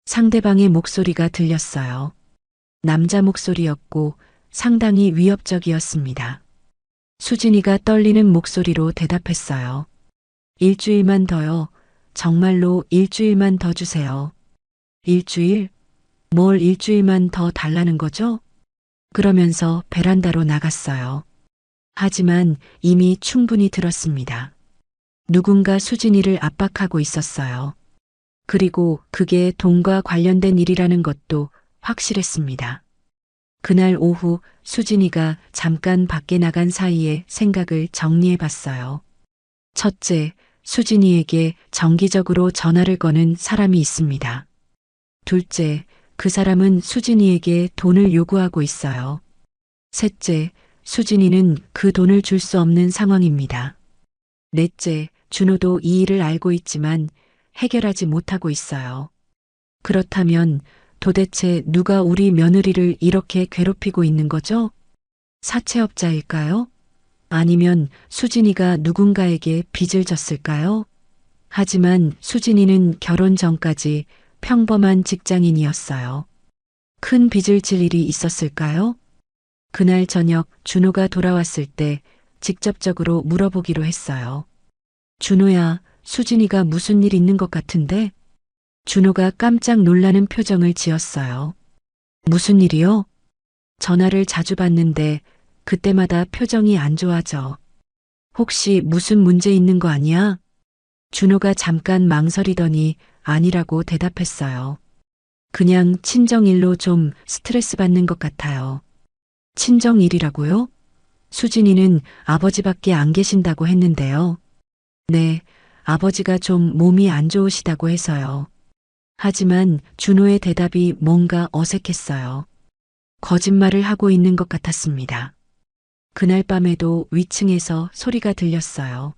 상대방의 목소리가 들렸어요. 남자 목소리였고 상당히 위협적이었습니다. 수진이가 떨리는 목소리로 대답했어요. 일주일만 더요. 정말로 일주일만 더 주세요. 일주일? 뭘 일주일만 더 달라는 거죠? 그러면서 베란다로 나갔어요. 하지만 이미 충분히 들었습니다. 누군가 수진이를 압박하고 있었어요. 그리고 그게 돈과 관련된 일이라는 것도 확실했습니다. 그날 오후 수진이가 잠깐 밖에 나간 사이에 생각을 정리해 봤어요. 첫째, 수진이에게 정기적으로 전화를 거는 사람이 있습니다. 둘째, 그 사람은 수진이에게 돈을 요구하고 있어요. 셋째, 수진이는 그 돈을 줄 수 없는 상황입니다. 넷째, 준호도 이 일을 알고 있지만 해결하지 못하고 있어요. 그렇다면 도대체 누가 우리 며느리를 이렇게 괴롭히고 있는 거죠? 사채업자일까요? 아니면 수진이가 누군가에게 빚을 졌을까요? 하지만 수진이는 결혼 전까지 평범한 직장인이었어요. 큰 빚을 질 일이 있었을까요? 그날 저녁 준호가 돌아왔을 때 직접적으로 물어보기로 했어요. 준호야, 수진이가 무슨 일 있는 것 같은데? 준호가 깜짝 놀라는 표정을 지었어요. 무슨 일이요? 전화를 자주 받는데 그때마다 표정이 안 좋아져. 혹시 무슨 문제 있는 거 아니야? 준호가 잠깐 망설이더니 아니라고 대답했어요. 그냥 친정일로 좀 스트레스 받는 것 같아요. 친정일이라고요? 수진이는 아버지밖에 안 계신다고 했는데요. 네, 아버지가 좀 몸이 안 좋으시다고 해서요. 하지만 준호의 대답이 뭔가 어색했어요. 거짓말을 하고 있는 것 같았습니다. 그날 밤에도 위층에서 소리가 들렸어요.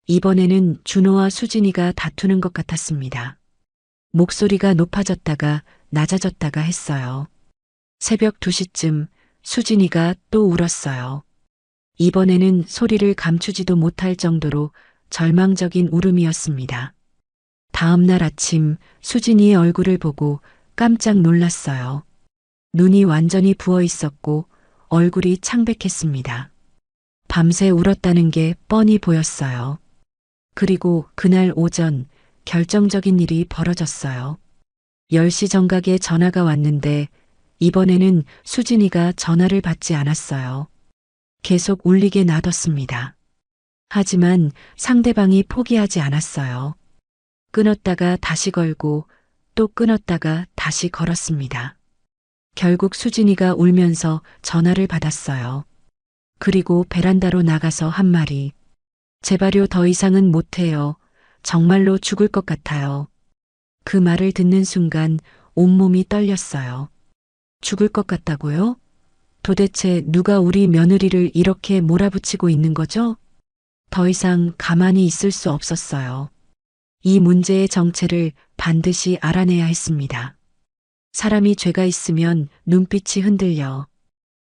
이번에는 준호와 수진이가 다투는 것 같았습니다. 목소리가 높아졌다가 낮아졌다가 했어요. 새벽 2시쯤 수진이가 또 울었어요. 이번에는 소리를 감추지도 못할 정도로 절망적인 울음이었습니다. 다음 날 아침 수진이의 얼굴을 보고 깜짝 놀랐어요. 눈이 완전히 부어 있었고 얼굴이 창백했습니다. 밤새 울었다는 게 뻔히 보였어요. 그리고 그날 오전 결정적인 일이 벌어졌어요. 10시 정각에 전화가 왔는데 이번에는 수진이가 전화를 받지 않았어요. 계속 울리게 놔뒀습니다. 하지만 상대방이 포기하지 않았어요. 끊었다가 다시 걸고 또 끊었다가 다시 걸었습니다. 결국 수진이가 울면서 전화를 받았어요. 그리고 베란다로 나가서 한 말이 제발요 더 이상은 못해요. 정말로 죽을 것 같아요. 그 말을 듣는 순간 온몸이 떨렸어요. 죽을 것 같다고요? 도대체 누가 우리 며느리를 이렇게 몰아붙이고 있는 거죠? 더 이상 가만히 있을 수 없었어요. 이 문제의 정체를 반드시 알아내야 했습니다. 사람이 죄가 있으면 눈빛이 흔들려.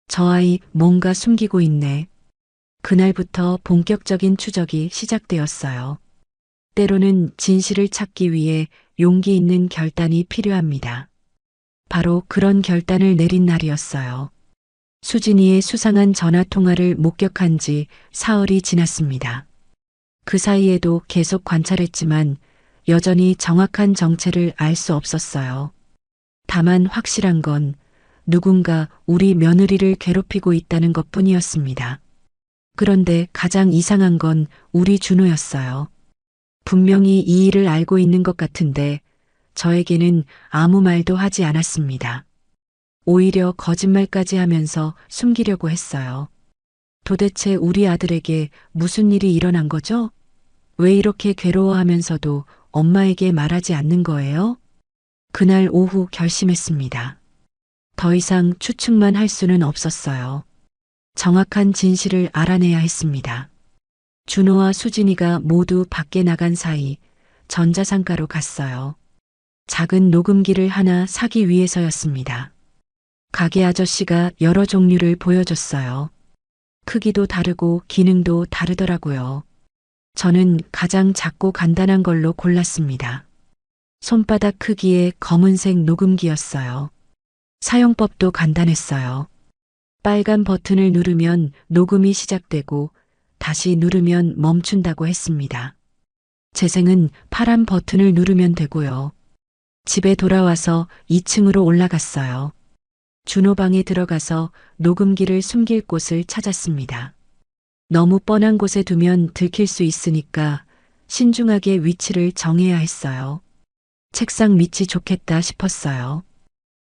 저 아이 뭔가 숨기고 있네. 그날부터 본격적인 추적이 시작되었어요. 때로는 진실을 찾기 위해 용기 있는 결단이 필요합니다. 바로 그런 결단을 내린 날이었어요. 수진이의 수상한 전화통화를 목격한 지 사흘이 지났습니다. 그 사이에도 계속 관찰했지만 여전히 정확한 정체를 알 수 없었어요. 다만 확실한 건 누군가 우리 며느리를 괴롭히고 있다는 것뿐이었습니다. 그런데 가장 이상한 건 우리 준호였어요. 분명히 이 일을 알고 있는 것 같은데 저에게는 아무 말도 하지 않았습니다. 오히려 거짓말까지 하면서 숨기려고 했어요. 도대체 우리 아들에게 무슨 일이 일어난 거죠? 왜 이렇게 괴로워하면서도 엄마에게 말하지 않는 거예요? 그날 오후 결심했습니다. 더 이상 추측만 할 수는 없었어요. 정확한 진실을 알아내야 했습니다. 준호와 수진이가 모두 밖에 나간 사이 전자상가로 갔어요. 작은 녹음기를 하나 사기 위해서였습니다. 가게 아저씨가 여러 종류를 보여줬어요. 크기도 다르고 기능도 다르더라고요. 저는 가장 작고 간단한 걸로 골랐습니다. 손바닥 크기의 검은색 녹음기였어요. 사용법도 간단했어요. 빨간 버튼을 누르면 녹음이 시작되고 다시 누르면 멈춘다고 했습니다. 재생은 파란 버튼을 누르면 되고요. 집에 돌아와서 2층으로 올라갔어요. 준호 방에 들어가서 녹음기를 숨길 곳을 찾았습니다. 너무 뻔한 곳에 두면 들킬 수 있으니까 신중하게 위치를 정해야 했어요. 책상 밑이 좋겠다 싶었어요.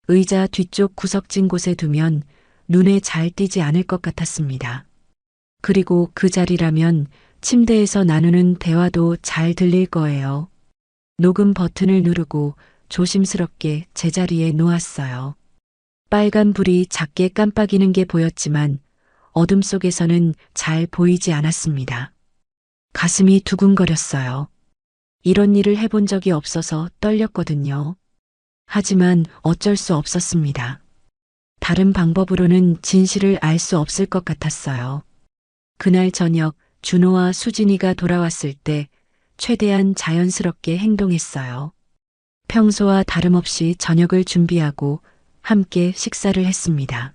의자 뒤쪽 구석진 곳에 두면 눈에 잘 띄지 않을 것 같았습니다. 그리고 그 자리라면 침대에서 나누는 대화도 잘 들릴 거예요. 녹음 버튼을 누르고 조심스럽게 제자리에 놓았어요. 빨간 불이 작게 깜빡이는 게 보였지만 어둠 속에서는 잘 보이지 않았습니다. 가슴이 두근거렸어요. 이런 일을 해본 적이 없어서 떨렸거든요. 하지만 어쩔 수 없었습니다. 다른 방법으로는 진실을 알 수 없을 것 같았어요. 그날 저녁 준호와 수진이가 돌아왔을 때 최대한 자연스럽게 행동했어요. 평소와 다름없이 저녁을 준비하고 함께 식사를 했습니다.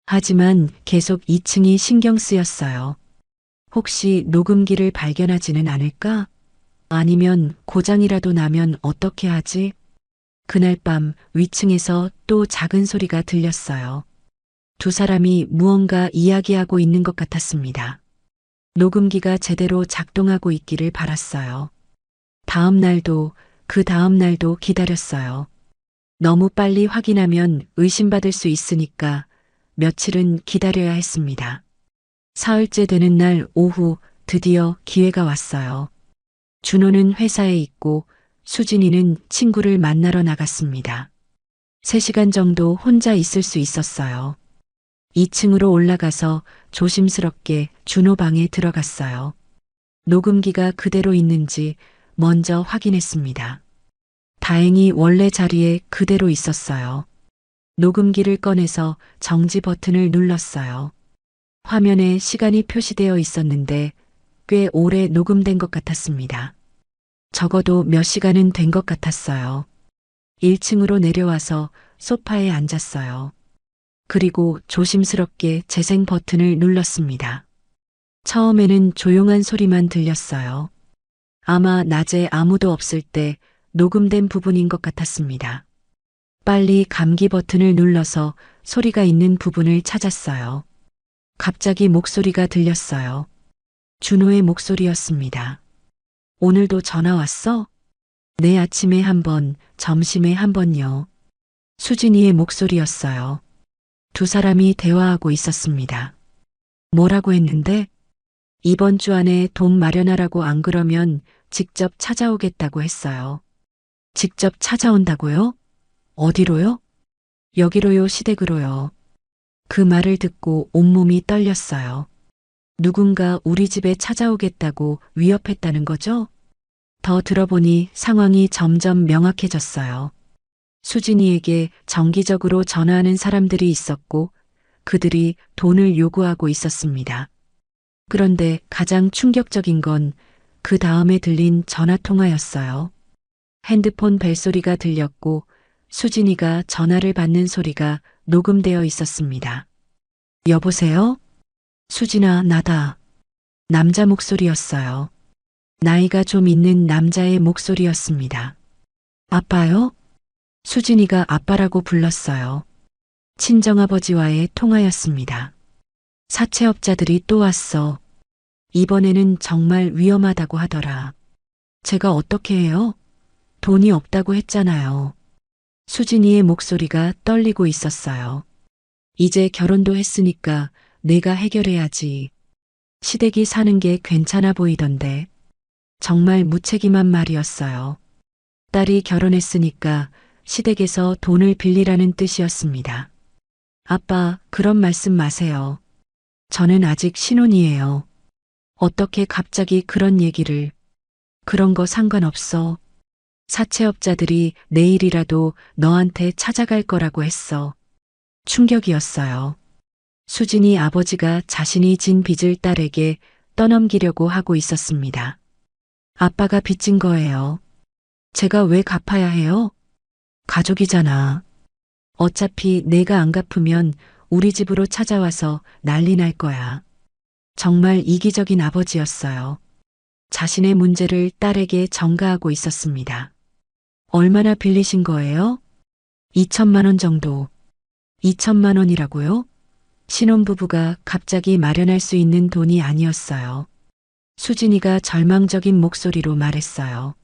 하지만 계속 2층이 신경 쓰였어요. 혹시 녹음기를 발견하지는 않을까? 아니면 고장이라도 나면 어떻게 하지? 그날 밤 위층에서 또 작은 소리가 들렸어요. 두 사람이 무언가 이야기하고 있는 것 같았습니다. 녹음기가 제대로 작동하고 있기를 바랐어요. 다음 날도 그 다음 날도 기다렸어요. 너무 빨리 확인하면 의심받을 수 있으니까 며칠은 기다려야 했습니다. 사흘째 되는 날 오후 드디어 기회가 왔어요. 준호는 회사에 있고 수진이는 친구를 만나러 나갔습니다. 3시간 정도 혼자 있을 수 있었어요. 2층으로 올라가서 조심스럽게 준호 방에 들어갔어요. 녹음기가 그대로 있는지 먼저 확인했습니다. 다행히 원래 자리에 그대로 있었어요. 녹음기를 꺼내서 정지 버튼을 눌렀어요. 화면에 시간이 표시되어 있었는데 꽤 오래 녹음된 것 같았습니다. 적어도 몇 시간은 된 것 같았어요. 1층으로 내려와서 소파에 앉았어요. 그리고 조심스럽게 재생 버튼을 눌렀습니다. 처음에는 조용한 소리만 들렸어요. 아마 낮에 아무도 없을 때 녹음된 부분인 것 같았습니다. 빨리 감기 버튼을 눌러서 소리가 있는 부분을 찾았어요. 갑자기 목소리가 들렸어요. 준호의 목소리였습니다. 오늘도 전화 왔어? 네, 아침에 한 번, 점심에 한 번요. 수진이의 목소리였어요. 두 사람이 대화하고 있었습니다. 뭐라고 했는데? 이번 주 안에 돈 마련하라고, 안 그러면 직접 찾아오겠다고 했어요. 직접 찾아온다고요? 어디로요? 여기로요, 시댁으로요. 그 말을 듣고 온몸이 떨렸어요. 누군가 우리 집에 찾아오겠다고 위협했다는 거죠? 더 들어보니 상황이 점점 명확해졌어요. 수진이에게 정기적으로 전화하는 사람들이 있었고 그들이 돈을 요구하고 있었습니다. 그런데 가장 충격적인 건 그 다음에 들린 전화통화였어요. 핸드폰 벨소리가 들렸고 수진이가 전화를 받는 소리가 녹음되어 있었습니다. 여보세요? 수진아, 나다. 남자 목소리였어요. 나이가 좀 있는 남자의 목소리였습니다. 아빠요? 수진이가 아빠라고 불렀어요. 친정아버지와의 통화였습니다. 사채업자들이 또 왔어. 이번에는 정말 위험하다고 하더라. 제가 어떻게 해요? 돈이 없다고 했잖아요. 수진이의 목소리가 떨리고 있었어요. 이제 결혼도 했으니까 내가 해결해야지. 시댁이 사는 게 괜찮아 보이던데. 정말 무책임한 말이었어요. 딸이 결혼했으니까 시댁에서 돈을 빌리라는 뜻이었습니다. 아빠, 그런 말씀 마세요. 저는 아직 신혼이에요. 어떻게 갑자기 그런 얘기를. 그런 거 상관없어. 사채업자들이 내일이라도 너한테 찾아갈 거라고 했어. 충격이었어요. 수진이 아버지가 자신이 진 빚을 딸에게 떠넘기려고 하고 있었습니다. 아빠가 빚진 거예요. 제가 왜 갚아야 해요? 가족이잖아. 어차피 내가 안 갚으면 우리 집으로 찾아와서 난리 날 거야. 정말 이기적인 아버지였어요. 자신의 문제를 딸에게 전가하고 있었습니다. 얼마나 빌리신 거예요? 2천만 원 정도. 2천만 원이라고요? 신혼부부가 갑자기 마련할 수 있는 돈이 아니었어요. 수진이가 절망적인 목소리로 말했어요.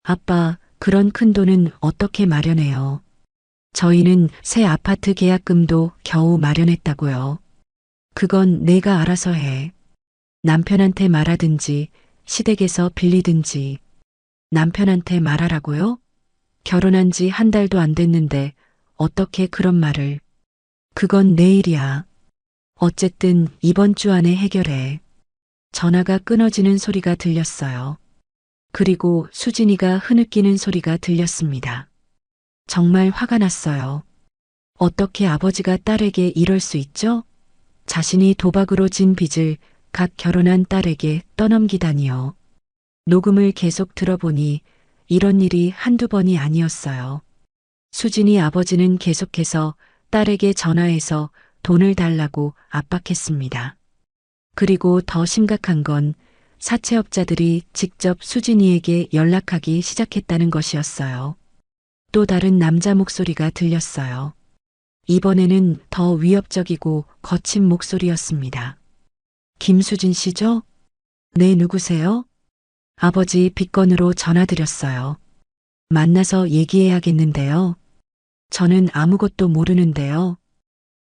아빠, 그런 큰 돈은 어떻게 마련해요? 저희는 새 아파트 계약금도 겨우 마련했다고요. 그건 내가 알아서 해. 남편한테 말하든지 시댁에서 빌리든지. 남편한테 말하라고요? 결혼한 지 한 달도 안 됐는데 어떻게 그런 말을. 그건 내일이야. 어쨌든 이번 주 안에 해결해. 전화가 끊어지는 소리가 들렸어요. 그리고 수진이가 흐느끼는 소리가 들렸습니다. 정말 화가 났어요. 어떻게 아버지가 딸에게 이럴 수 있죠? 자신이 도박으로 진 빚을 갓 결혼한 딸에게 떠넘기다니요. 녹음을 계속 들어보니 이런 일이 한두 번이 아니었어요. 수진이 아버지는 계속해서 딸에게 전화해서 돈을 달라고 압박했습니다. 그리고 더 심각한 건 사채업자들이 직접 수진이에게 연락하기 시작했다는 것이었어요. 또 다른 남자 목소리가 들렸어요. 이번에는 더 위협적이고 거친 목소리였습니다. 김수진 씨죠? 네, 누구세요? 아버지 빚건으로 전화드렸어요. 만나서 얘기해야겠는데요. 저는 아무것도 모르는데요.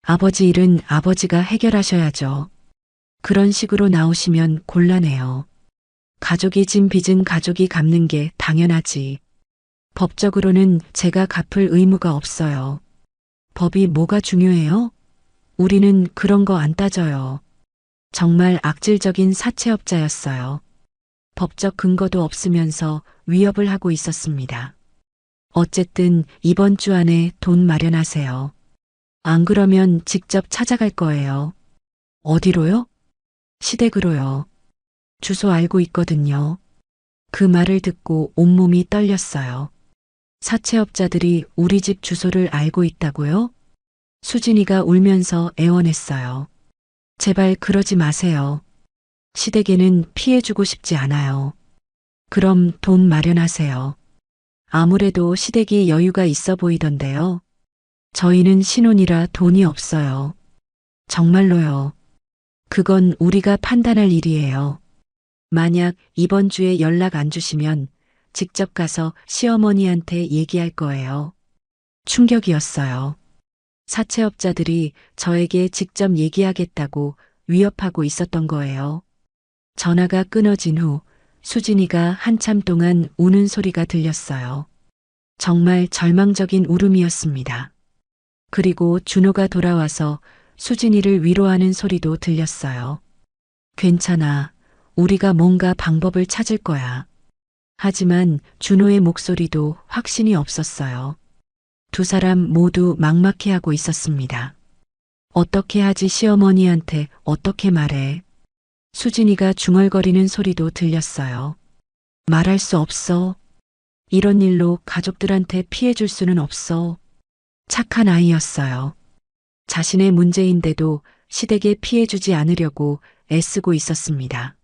아버지 일은 아버지가 해결하셔야죠. 그런 식으로 나오시면 곤란해요. 가족이 진 빚은 가족이 갚는 게 당연하지. 법적으로는 제가 갚을 의무가 없어요. 법이 뭐가 중요해요? 우리는 그런 거 안 따져요. 정말 악질적인 사채업자였어요. 법적 근거도 없으면서 위협을 하고 있었습니다. 어쨌든 이번 주 안에 돈 마련하세요. 안 그러면 직접 찾아갈 거예요. 어디로요? 시댁으로요. 주소 알고 있거든요. 그 말을 듣고 온몸이 떨렸어요. 사채업자들이 우리 집 주소를 알고 있다고요? 수진이가 울면서 애원했어요. 제발 그러지 마세요. 시댁에는 피해주고 싶지 않아요. 그럼 돈 마련하세요. 아무래도 시댁이 여유가 있어 보이던데요. 저희는 신혼이라 돈이 없어요. 정말로요. 그건 우리가 판단할 일이에요. 만약 이번 주에 연락 안 주시면 직접 가서 시어머니한테 얘기할 거예요. 충격이었어요. 사채업자들이 저에게 직접 얘기하겠다고 위협하고 있었던 거예요. 전화가 끊어진 후 수진이가 한참 동안 우는 소리가 들렸어요. 정말 절망적인 울음이었습니다. 그리고 준호가 돌아와서 수진이를 위로하는 소리도 들렸어요. 괜찮아. 우리가 뭔가 방법을 찾을 거야. 하지만 준호의 목소리도 확신이 없었어요. 두 사람 모두 막막해하고 있었습니다. 어떻게 하지 시어머니한테 어떻게 말해. 수진이가 중얼거리는 소리도 들렸어요. 말할 수 없어. 이런 일로 가족들한테 피해 줄 수는 없어. 착한 아이였어요. 자신의 문제인데도 시댁에 피해 주지 않으려고 애쓰고 있었습니다.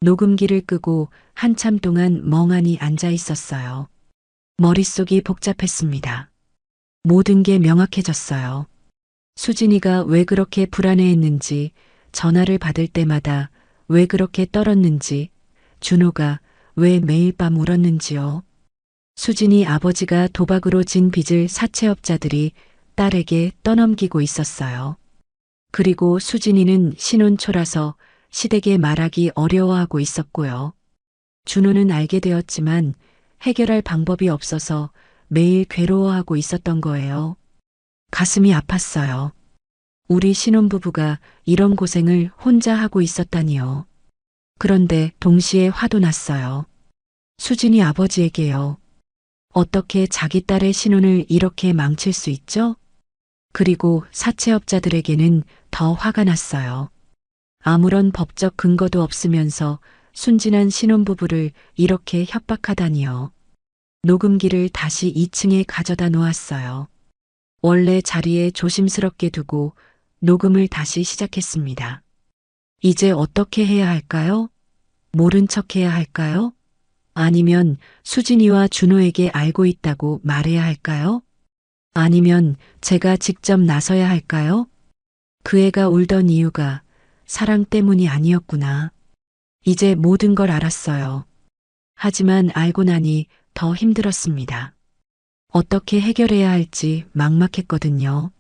녹음기를 끄고 한참 동안 멍하니 앉아 있었어요. 머릿속이 복잡했습니다. 모든 게 명확해졌어요. 수진이가 왜 그렇게 불안해했는지, 전화를 받을 때마다 왜 그렇게 떨었는지, 준호가 왜 매일 밤 울었는지요. 수진이 아버지가 도박으로 진 빚을 사채업자들이 딸에게 떠넘기고 있었어요. 그리고 수진이는 신혼초라서 시댁에 말하기 어려워하고 있었고요. 준호는 알게 되었지만 해결할 방법이 없어서 매일 괴로워하고 있었던 거예요. 가슴이 아팠어요. 우리 신혼부부가 이런 고생을 혼자 하고 있었다니요. 그런데 동시에 화도 났어요. 수진이 아버지에게요. 어떻게 자기 딸의 신혼을 이렇게 망칠 수 있죠? 그리고 사채업자들에게는 더 화가 났어요. 아무런 법적 근거도 없으면서 순진한 신혼부부를 이렇게 협박하다니요. 녹음기를 다시 2층에 가져다 놓았어요. 원래 자리에 조심스럽게 두고 녹음을 다시 시작했습니다. 이제 어떻게 해야 할까요? 모른 척 해야 할까요? 아니면 수진이와 준호에게 알고 있다고 말해야 할까요? 아니면 제가 직접 나서야 할까요? 그 애가 울던 이유가 사랑 때문이 아니었구나. 이제 모든 걸 알았어요. 하지만 알고 나니 더 힘들었습니다. 어떻게 해결해야 할지 막막했거든요.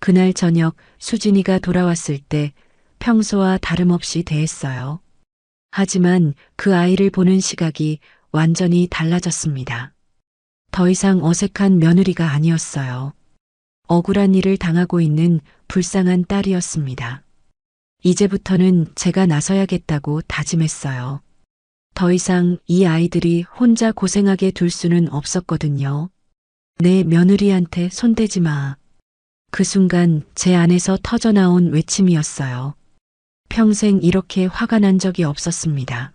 그날 저녁 수진이가 돌아왔을 때 평소와 다름없이 대했어요. 하지만 그 아이를 보는 시각이 완전히 달라졌습니다. 더 이상 어색한 며느리가 아니었어요. 억울한 일을 당하고 있는 불쌍한 딸이었습니다. 이제부터는 제가 나서야겠다고 다짐했어요. 더 이상 이 아이들이 혼자 고생하게 둘 수는 없었거든요. 내 며느리한테 손대지 마. 그 순간 제 안에서 터져나온 외침이었어요. 평생 이렇게 화가 난 적이 없었습니다.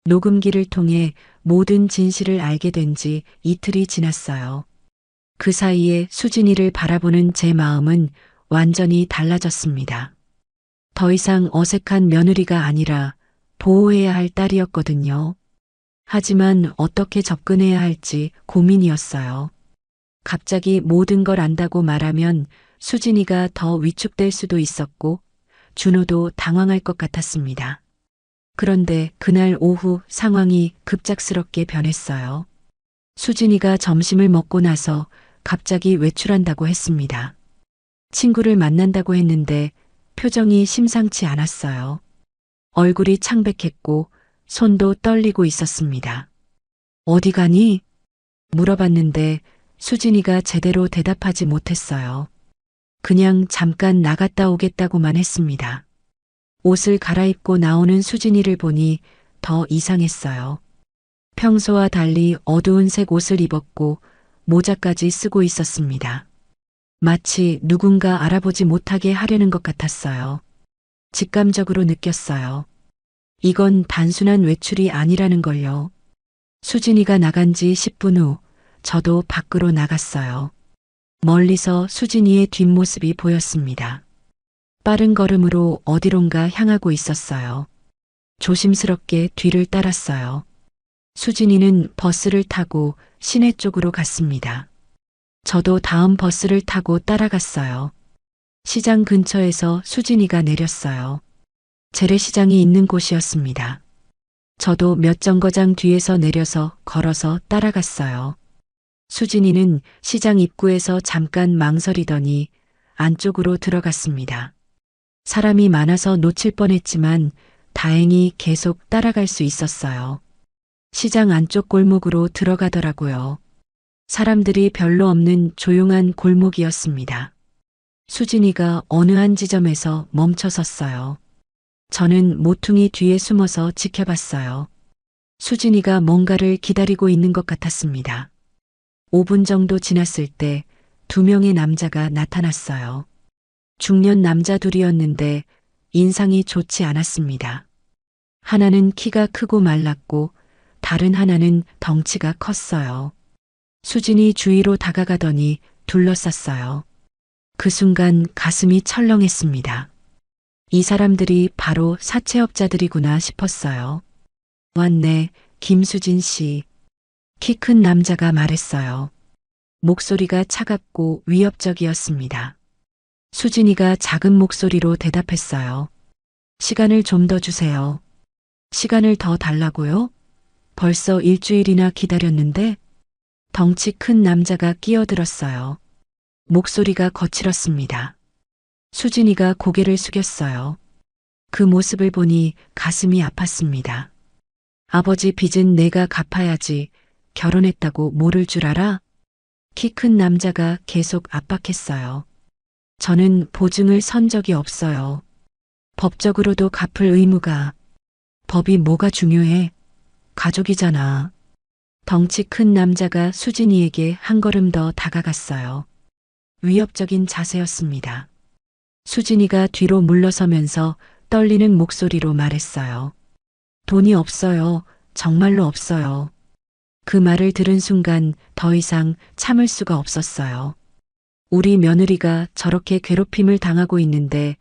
녹음기를 통해 모든 진실을 알게 된 지 이틀이 지났어요. 그 사이에 수진이를 바라보는 제 마음은 완전히 달라졌습니다. 더 이상 어색한 며느리가 아니라 보호해야 할 딸이었거든요. 하지만 어떻게 접근해야 할지 고민이었어요. 갑자기 모든 걸 안다고 말하면 수진이가 더 위축될 수도 있었고 준호도 당황할 것 같았습니다. 그런데 그날 오후 상황이 급작스럽게 변했어요. 수진이가 점심을 먹고 나서 갑자기 외출한다고 했습니다. 친구를 만난다고 했는데 표정이 심상치 않았어요. 얼굴이 창백했고 손도 떨리고 있었습니다. 어디 가니? 물어봤는데 수진이가 제대로 대답하지 못했어요. 그냥 잠깐 나갔다 오겠다고만 했습니다. 옷을 갈아입고 나오는 수진이를 보니 더 이상했어요. 평소와 달리 어두운 색 옷을 입었고 모자까지 쓰고 있었습니다. 마치 누군가 알아보지 못하게 하려는 것 같았어요. 직감적으로 느꼈어요. 이건 단순한 외출이 아니라는 걸요. 수진이가 나간 지 10분 후 저도 밖으로 나갔어요. 멀리서 수진이의 뒷모습이 보였습니다. 빠른 걸음으로 어디론가 향하고 있었어요. 조심스럽게 뒤를 따랐어요. 수진이는 버스를 타고 시내 쪽으로 갔습니다. 저도 다음 버스를 타고 따라갔어요. 시장 근처에서 수진이가 내렸어요. 재래시장이 있는 곳이었습니다. 저도 몇 정거장 뒤에서 내려서 걸어서 따라갔어요. 수진이는 시장 입구에서 잠깐 망설이더니 안쪽으로 들어갔습니다. 사람이 많아서 놓칠 뻔했지만 다행히 계속 따라갈 수 있었어요. 시장 안쪽 골목으로 들어가더라고요. 사람들이 별로 없는 조용한 골목이었습니다. 수진이가 어느 한 지점에서 멈춰 섰어요. 저는 모퉁이 뒤에 숨어서 지켜봤어요. 수진이가 뭔가를 기다리고 있는 것 같았습니다. 5분 정도 지났을 때 2명의 남자가 나타났어요. 중년 남자 둘이었는데 인상이 좋지 않았습니다. 하나는 키가 크고 말랐고 다른 하나는 덩치가 컸어요. 수진이 주위로 다가가더니 둘러쌌어요. 그 순간 가슴이 철렁했습니다. 이 사람들이 바로 사채업자들이구나 싶었어요. 왔네, 김수진 씨. 키 큰 남자가 말했어요. 목소리가 차갑고 위협적이었습니다. 수진이가 작은 목소리로 대답했어요. 시간을 좀 더 주세요. 시간을 더 달라고요? 벌써 일주일이나 기다렸는데? 덩치 큰 남자가 끼어들었어요. 목소리가 거칠었습니다. 수진이가 고개를 숙였어요. 그 모습을 보니 가슴이 아팠습니다. 아버지 빚은 내가 갚아야지. 결혼했다고 모를 줄 알아? 키 큰 남자가 계속 압박했어요. 저는 보증을 선 적이 없어요. 법적으로도 갚을 의무가. 법이 뭐가 중요해? 가족이잖아. 덩치 큰 남자가 수진이에게 한 걸음 더 다가갔어요. 위협적인 자세였습니다. 수진이가 뒤로 물러서면서 떨리는 목소리로 말했어요. 돈이 없어요. 정말로 없어요. 그 말을 들은 순간 더 이상 참을 수가 없었어요. 우리 며느리가 저렇게 괴롭힘을 당하고 있는데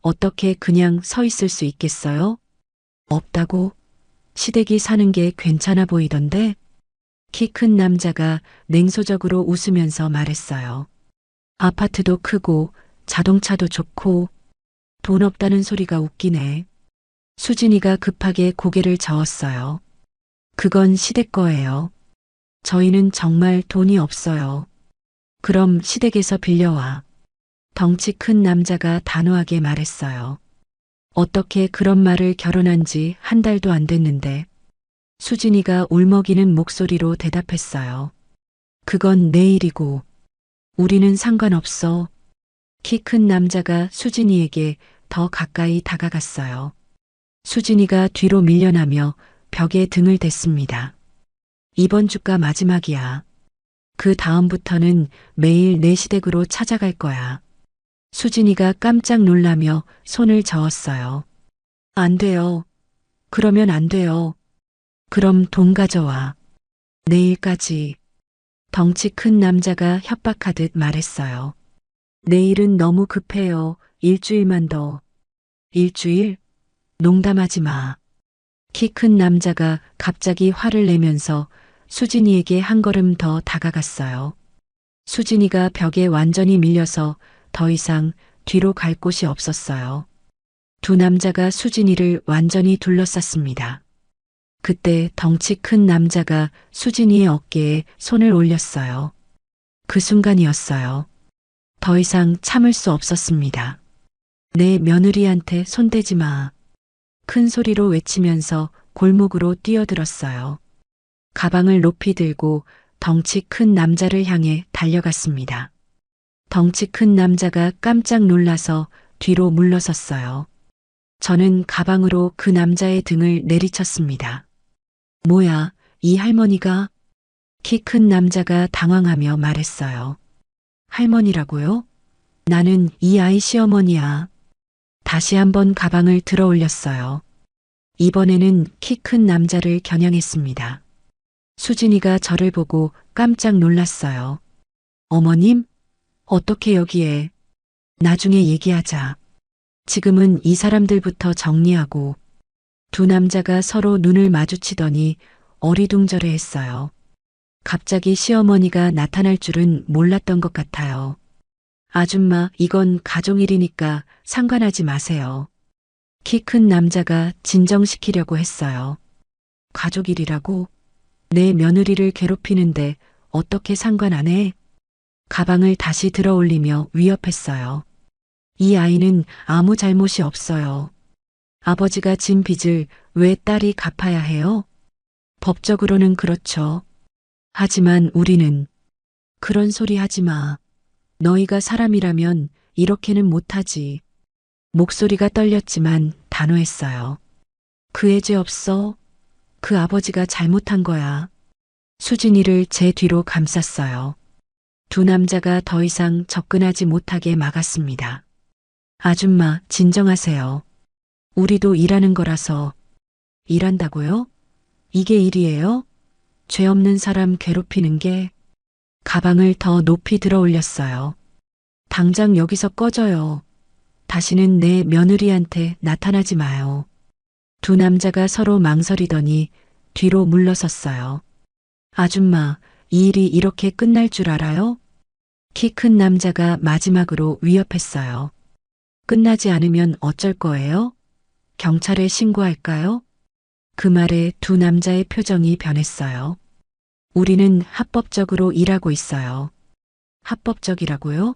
어떻게 그냥 서 있을 수 있겠어요? 없다고? 시댁이 사는 게 괜찮아 보이던데? 키 큰 남자가 냉소적으로 웃으면서 말했어요. 아파트도 크고 자동차도 좋고 돈 없다는 소리가 웃기네. 수진이가 급하게 고개를 저었어요. 그건 시댁 거예요. 저희는 정말 돈이 없어요. 그럼 시댁에서 빌려와. 덩치 큰 남자가 단호하게 말했어요. 어떻게 그런 말을 결혼한 지 한 달도 안 됐는데. 수진이가 울먹이는 목소리로 대답했어요. 그건 내일이고 우리는 상관없어. 키 큰 남자가 수진이에게 더 가까이 다가갔어요. 수진이가 뒤로 밀려나며 벽에 등을 댔습니다. 이번 주가 마지막이야. 그 다음부터는 매일 내 시댁으로 찾아갈 거야. 수진이가 깜짝 놀라며 손을 저었어요. 안 돼요. 그러면 안 돼요. 그럼 돈 가져와. 내일까지. 덩치 큰 남자가 협박하듯 말했어요. 내일은 너무 급해요. 일주일만 더. 일주일? 농담하지 마. 키 큰 남자가 갑자기 화를 내면서 수진이에게 한 걸음 더 다가갔어요. 수진이가 벽에 완전히 밀려서 더 이상 뒤로 갈 곳이 없었어요. 두 남자가 수진이를 완전히 둘러쌌습니다. 그때 덩치 큰 남자가 수진이의 어깨에 손을 올렸어요. 그 순간이었어요. 더 이상 참을 수 없었습니다. 내 며느리한테 손대지 마. 큰 소리로 외치면서 골목으로 뛰어들었어요. 가방을 높이 들고 덩치 큰 남자를 향해 달려갔습니다. 덩치 큰 남자가 깜짝 놀라서 뒤로 물러섰어요. 저는 가방으로 그 남자의 등을 내리쳤습니다. 뭐야, 이 할머니가? 키 큰 남자가 당황하며 말했어요. 할머니라고요? 나는 이 아이 시어머니야. 다시 한번 가방을 들어 올렸어요. 이번에는 키 큰 남자를 겨냥했습니다. 수진이가 저를 보고 깜짝 놀랐어요. 어머님? 어떻게 여기에? 나중에 얘기하자. 지금은 이 사람들부터 정리하고. 두 남자가 서로 눈을 마주치더니 어리둥절해 했어요. 갑자기 시어머니가 나타날 줄은 몰랐던 것 같아요. 아줌마, 이건 가족일이니까 상관하지 마세요. 키 큰 남자가 진정시키려고 했어요. 가족일이라고? 내 며느리를 괴롭히는데 어떻게 상관 안 해? 가방을 다시 들어 올리며 위협했어요. 이 아이는 아무 잘못이 없어요. 아버지가 진 빚을 왜 딸이 갚아야 해요? 법적으로는 그렇죠. 하지만 우리는 그런 소리 하지 마. 너희가 사람이라면 이렇게는 못하지. 목소리가 떨렸지만 단호했어요. 그 애 죄 없어. 그 아버지가 잘못한 거야. 수진이를 제 뒤로 감쌌어요. 두 남자가 더 이상 접근하지 못하게 막았습니다. 아줌마, 진정하세요. 우리도 일하는 거라서. 일한다고요? 이게 일이에요? 죄 없는 사람 괴롭히는 게. 가방을 더 높이 들어 올렸어요. 당장 여기서 꺼져요. 다시는 내 며느리한테 나타나지 마요. 두 남자가 서로 망설이더니 뒤로 물러섰어요. 아줌마, 이 일이 이렇게 끝날 줄 알아요? 키 큰 남자가 마지막으로 위협했어요. 끝나지 않으면 어쩔 거예요? 경찰에 신고할까요? 그 말에 두 남자의 표정이 변했어요. 우리는 합법적으로 일하고 있어요. 합법적이라고요?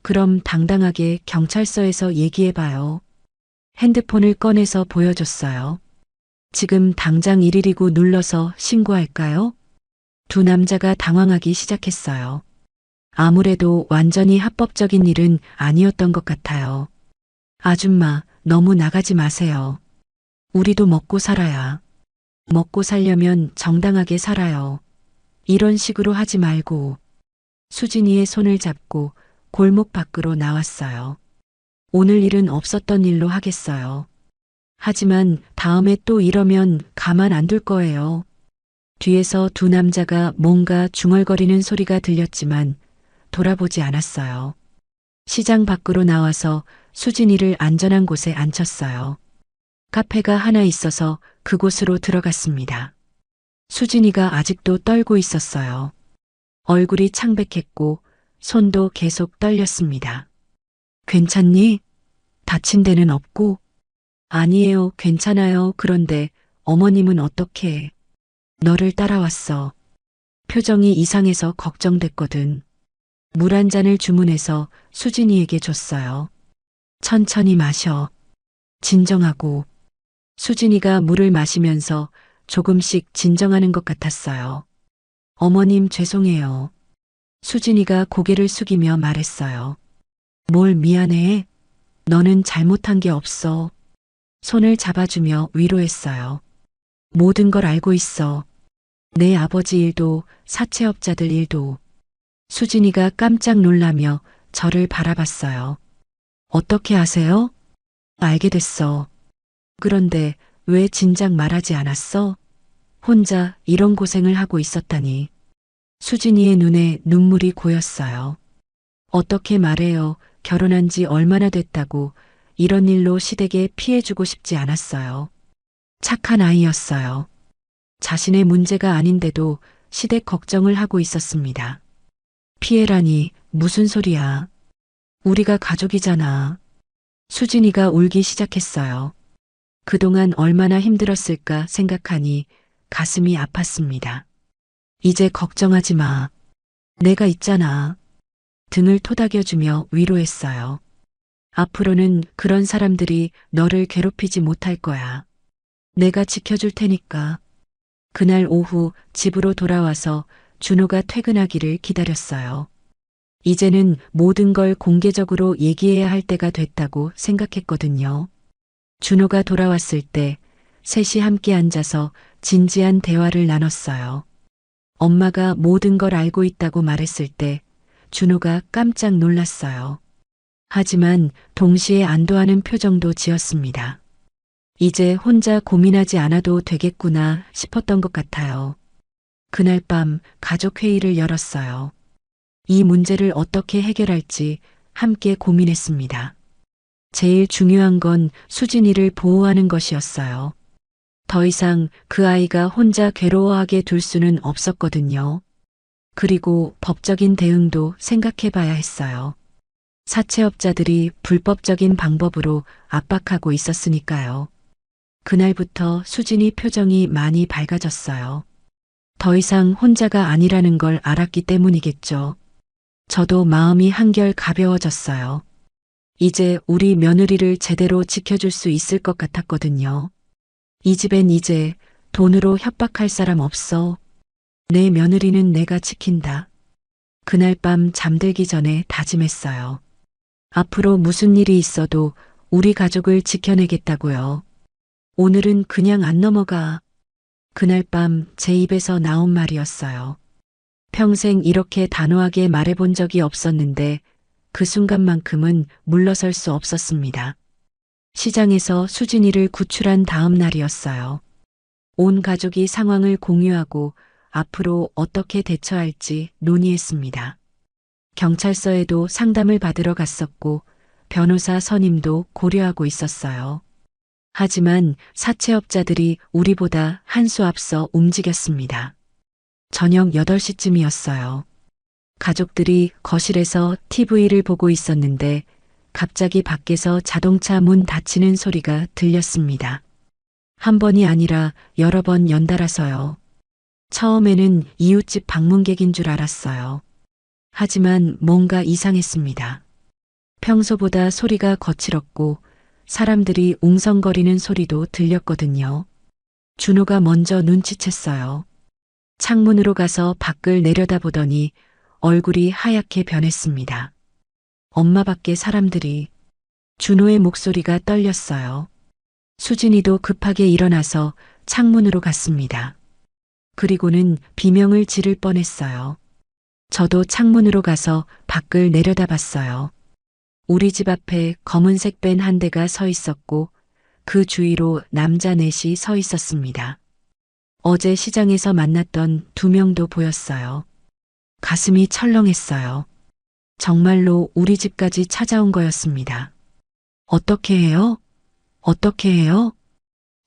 그럼 당당하게 경찰서에서 얘기해봐요. 핸드폰을 꺼내서 보여줬어요. 지금 당장 119 눌러서 신고할까요? 두 남자가 당황하기 시작했어요. 아무래도 완전히 합법적인 일은 아니었던 것 같아요. 아줌마, 너무 나가지 마세요. 우리도 먹고 살아야. 먹고 살려면 정당하게 살아요. 이런 식으로 하지 말고. 수진이의 손을 잡고 골목 밖으로 나왔어요. 오늘 일은 없었던 일로 하겠어요. 하지만 다음에 또 이러면 가만 안 둘 거예요. 뒤에서 두 남자가 뭔가 중얼거리는 소리가 들렸지만 돌아보지 않았어요. 시장 밖으로 나와서 수진이를 안전한 곳에 앉혔어요. 카페가 하나 있어서 그곳으로 들어갔습니다. 수진이가 아직도 떨고 있었어요. 얼굴이 창백했고 손도 계속 떨렸습니다. 괜찮니? 다친 데는 없고? 아니에요, 괜찮아요. 그런데 어머님은 어떻게? 너를 따라왔어. 표정이 이상해서 걱정됐거든. 물 한 잔을 주문해서 수진이에게 줬어요. 천천히 마셔. 진정하고. 수진이가 물을 마시면서 조금씩 진정하는 것 같았어요. 어머님 죄송해요. 수진이가 고개를 숙이며 말했어요. 뭘 미안해? 너는 잘못한 게 없어. 손을 잡아주며 위로했어요. 모든 걸 알고 있어. 내 아버지 일도 사채업자들 일도. 수진이가 깜짝 놀라며 저를 바라봤어요. 어떻게 아세요? 알게 됐어. 그런데 왜 진작 말하지 않았어? 혼자 이런 고생을 하고 있었다니. 수진이의 눈에 눈물이 고였어요. 어떻게 말해요? 결혼한 지 얼마나 됐다고 이런 일로 시댁에 피해주고 싶지 않았어요. 착한 아이였어요. 자신의 문제가 아닌데도 시댁 걱정을 하고 있었습니다. 피해라니 무슨 소리야. 우리가 가족이잖아. 수진이가 울기 시작했어요. 그동안 얼마나 힘들었을까 생각하니 가슴이 아팠습니다. 이제 걱정하지 마. 내가 있잖아. 등을 토닥여주며 위로했어요. 앞으로는 그런 사람들이 너를 괴롭히지 못할 거야. 내가 지켜줄 테니까. 그날 오후 집으로 돌아와서 준호가 퇴근하기를 기다렸어요. 이제는 모든 걸 공개적으로 얘기해야 할 때가 됐다고 생각했거든요. 준호가 돌아왔을 때 셋이 함께 앉아서 진지한 대화를 나눴어요. 엄마가 모든 걸 알고 있다고 말했을 때 준호가 깜짝 놀랐어요. 하지만 동시에 안도하는 표정도 지었습니다. 이제 혼자 고민하지 않아도 되겠구나 싶었던 것 같아요. 그날 밤 가족 회의를 열었어요. 이 문제를 어떻게 해결할지 함께 고민했습니다. 제일 중요한 건 수진이를 보호하는 것이었어요. 더 이상 그 아이가 혼자 괴로워하게 둘 수는 없었거든요. 그리고 법적인 대응도 생각해 봐야 했어요. 사채업자들이 불법적인 방법으로 압박하고 있었으니까요. 그날부터 수진이 표정이 많이 밝아졌어요. 더 이상 혼자가 아니라는 걸 알았기 때문이겠죠. 저도 마음이 한결 가벼워졌어요. 이제 우리 며느리를 제대로 지켜줄 수 있을 것 같았거든요. 이 집엔 이제 돈으로 협박할 사람 없어. 내 며느리는 내가 지킨다. 그날 밤 잠들기 전에 다짐했어요. 앞으로 무슨 일이 있어도 우리 가족을 지켜내겠다고요. 오늘은 그냥 안 넘어가. 그날 밤 제 입에서 나온 말이었어요. 평생 이렇게 단호하게 말해본 적이 없었는데 그 순간만큼은 물러설 수 없었습니다. 시장에서 수진이를 구출한 다음 날이었어요. 온 가족이 상황을 공유하고 앞으로 어떻게 대처할지 논의했습니다. 경찰서에도 상담을 받으러 갔었고 변호사 선임도 고려하고 있었어요. 하지만 사채업자들이 우리보다 한 수 앞서 움직였습니다. 저녁 8시쯤이었어요. 가족들이 거실에서 TV를 보고 있었는데 갑자기 밖에서 자동차 문 닫히는 소리가 들렸습니다. 한 번이 아니라 여러 번 연달아서요. 처음에는 이웃집 방문객인 줄 알았어요. 하지만 뭔가 이상했습니다. 평소보다 소리가 거칠었고 사람들이 웅성거리는 소리도 들렸거든요. 준호가 먼저 눈치챘어요. 창문으로 가서 밖을 내려다보더니 얼굴이 하얗게 변했습니다. 엄마밖에 사람들이. 준호의 목소리가 떨렸어요. 수진이도 급하게 일어나서 창문으로 갔습니다. 그리고는 비명을 지를 뻔했어요. 저도 창문으로 가서 밖을 내려다봤어요. 우리 집 앞에 검은색 밴 한 대가 서 있었고 그 주위로 남자 넷이 서 있었습니다. 어제 시장에서 만났던 2명도 보였어요. 가슴이 철렁했어요. 정말로 우리 집까지 찾아온 거였습니다. 어떻게 해요? 어떻게 해요?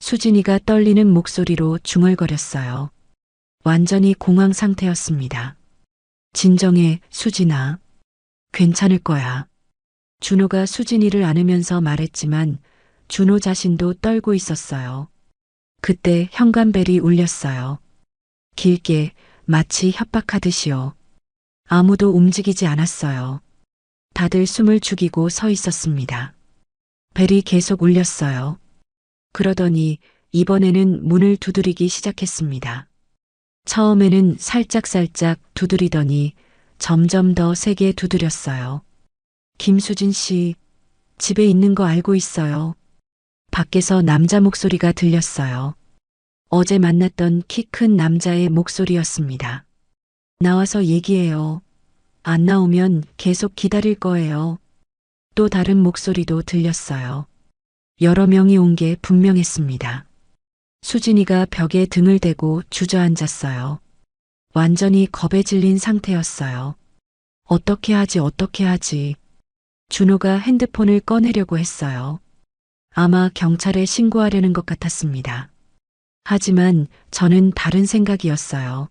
수진이가 떨리는 목소리로 중얼거렸어요. 완전히 공황 상태였습니다. 진정해, 수진아. 괜찮을 거야. 준호가 수진이를 안으면서 말했지만 준호 자신도 떨고 있었어요. 그때 현관벨이 울렸어요. 길게, 마치 협박하듯이요. 아무도 움직이지 않았어요. 다들 숨을 죽이고 서 있었습니다. 벨이 계속 울렸어요. 그러더니 이번에는 문을 두드리기 시작했습니다. 처음에는 살짝살짝 두드리더니 점점 더 세게 두드렸어요. 김수진 씨, 집에 있는 거 알고 있어요. 밖에서 남자 목소리가 들렸어요. 어제 만났던 키 큰 남자의 목소리였습니다. 나와서 얘기해요. 안 나오면 계속 기다릴 거예요. 또 다른 목소리도 들렸어요. 여러 명이 온 게 분명했습니다. 수진이가 벽에 등을 대고 주저앉았어요. 완전히 겁에 질린 상태였어요. 어떻게 하지. 준호가 핸드폰을 꺼내려고 했어요. 아마 경찰에 신고하려는 것 같았습니다. 하지만 저는 다른 생각이었어요.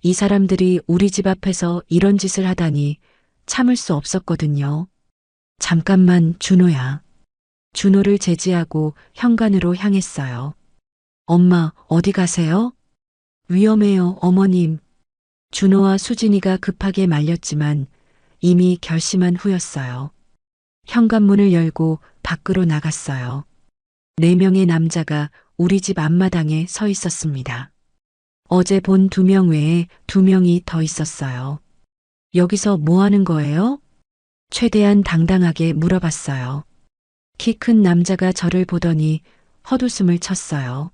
이 사람들이 우리 집 앞에서 이런 짓을 하다니 참을 수 없었거든요. 잠깐만, 준호야. 준호를 제지하고 현관으로 향했어요. 엄마, 어디 가세요? 위험해요, 어머님. 준호와 수진이가 급하게 말렸지만 이미 결심한 후였어요. 현관문을 열고 밖으로 나갔어요. 4명의 남자가 우리 집 앞마당에 서 있었습니다. 어제 본 2명 외에 2명이 더 있었어요. 여기서 뭐 하는 거예요? 최대한 당당하게 물어봤어요. 키 큰 남자가 저를 보더니 헛웃음을 쳤어요.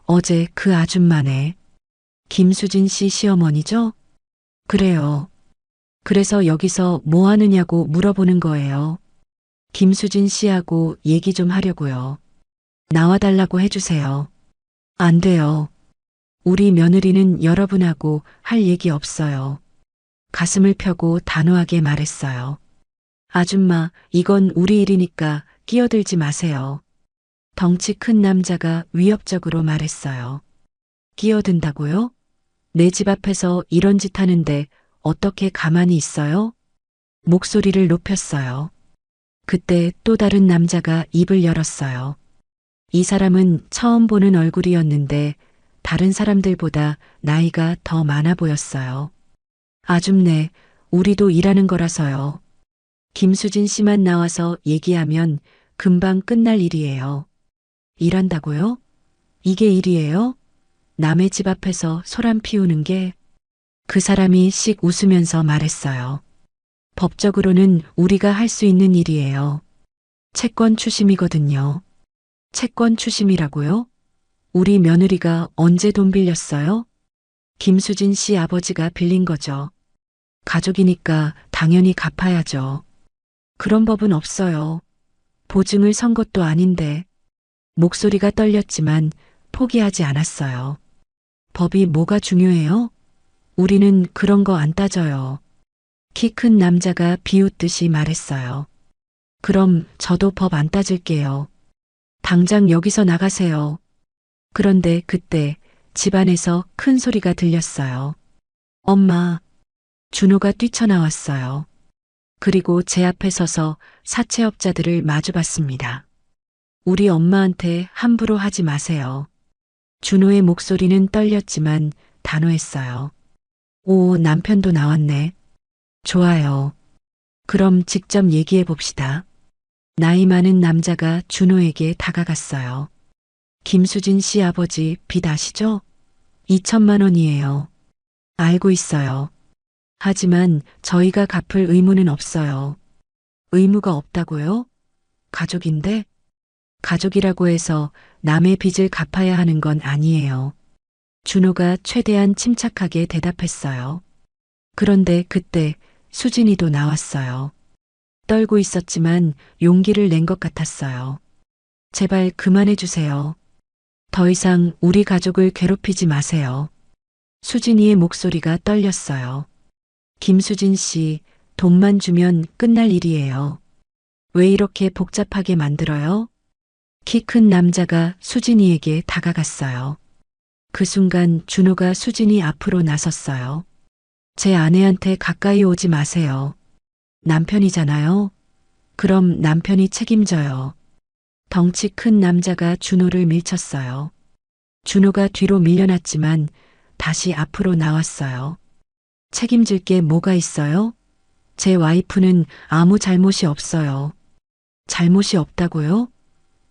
어제 그 아줌마네. 김수진 씨 시어머니죠? 그래요. 그래서 여기서 뭐 하느냐고 물어보는 거예요. 김수진 씨하고 얘기 좀 하려고요. 나와달라고 해주세요. 안 돼요. 우리 며느리는 여러분하고 할 얘기 없어요. 가슴을 펴고 단호하게 말했어요. 아줌마, 이건 우리 일이니까 끼어들지 마세요. 덩치 큰 남자가 위협적으로 말했어요. 끼어든다고요? 내 집 앞에서 이런 짓 하는데 어떻게 가만히 있어요? 목소리를 높였어요. 그때 또 다른 남자가 입을 열었어요. 이 사람은 처음 보는 얼굴이었는데 다른 사람들보다 나이가 더 많아 보였어요. 아줌네, 우리도 일하는 거라서요. 김수진 씨만 나와서 얘기하면 금방 끝날 일이에요. 일한다고요? 이게 일이에요? 남의 집 앞에서 소란 피우는 게? 그 사람이 씩 웃으면서 말했어요. 법적으로는 우리가 할 수 있는 일이에요. 채권 추심이거든요. 채권 추심이라고요? 우리 며느리가 언제 돈 빌렸어요? 김수진 씨 아버지가 빌린 거죠. 가족이니까 당연히 갚아야죠. 그런 법은 없어요. 보증을 선 것도 아닌데. 목소리가 떨렸지만 포기하지 않았어요. 법이 뭐가 중요해요? 우리는 그런 거 안 따져요. 키 큰 남자가 비웃듯이 말했어요. 그럼 저도 법 안 따질게요. 당장 여기서 나가세요. 그런데 그때 집안에서 큰 소리가 들렸어요. 엄마, 준호가 뛰쳐나왔어요. 그리고 제 앞에 서서 사채업자들을 마주봤습니다. 우리 엄마한테 함부로 하지 마세요. 준호의 목소리는 떨렸지만 단호했어요. 오, 남편도 나왔네. 좋아요. 그럼 직접 얘기해 봅시다. 나이 많은 남자가 준호에게 다가갔어요. 김수진 씨 아버지 빚 아시죠? 2천만 원이에요. 알고 있어요. 하지만 저희가 갚을 의무는 없어요. 의무가 없다고요? 가족인데? 가족이라고 해서 남의 빚을 갚아야 하는 건 아니에요. 준호가 최대한 침착하게 대답했어요. 그런데 그때 수진이도 나왔어요. 떨고 있었지만 용기를 낸 것 같았어요. 제발 그만해 주세요. 더 이상 우리 가족을 괴롭히지 마세요. 수진이의 목소리가 떨렸어요. 김수진 씨, 돈만 주면 끝날 일이에요. 왜 이렇게 복잡하게 만들어요? 키 큰 남자가 수진이에게 다가갔어요. 그 순간 준호가 수진이 앞으로 나섰어요. 제 아내한테 가까이 오지 마세요. 남편이잖아요. 그럼 남편이 책임져요. 덩치 큰 남자가 준호를 밀쳤어요. 준호가 뒤로 밀려났지만 다시 앞으로 나왔어요. 책임질 게 뭐가 있어요? 제 와이프는 아무 잘못이 없어요. 잘못이 없다고요?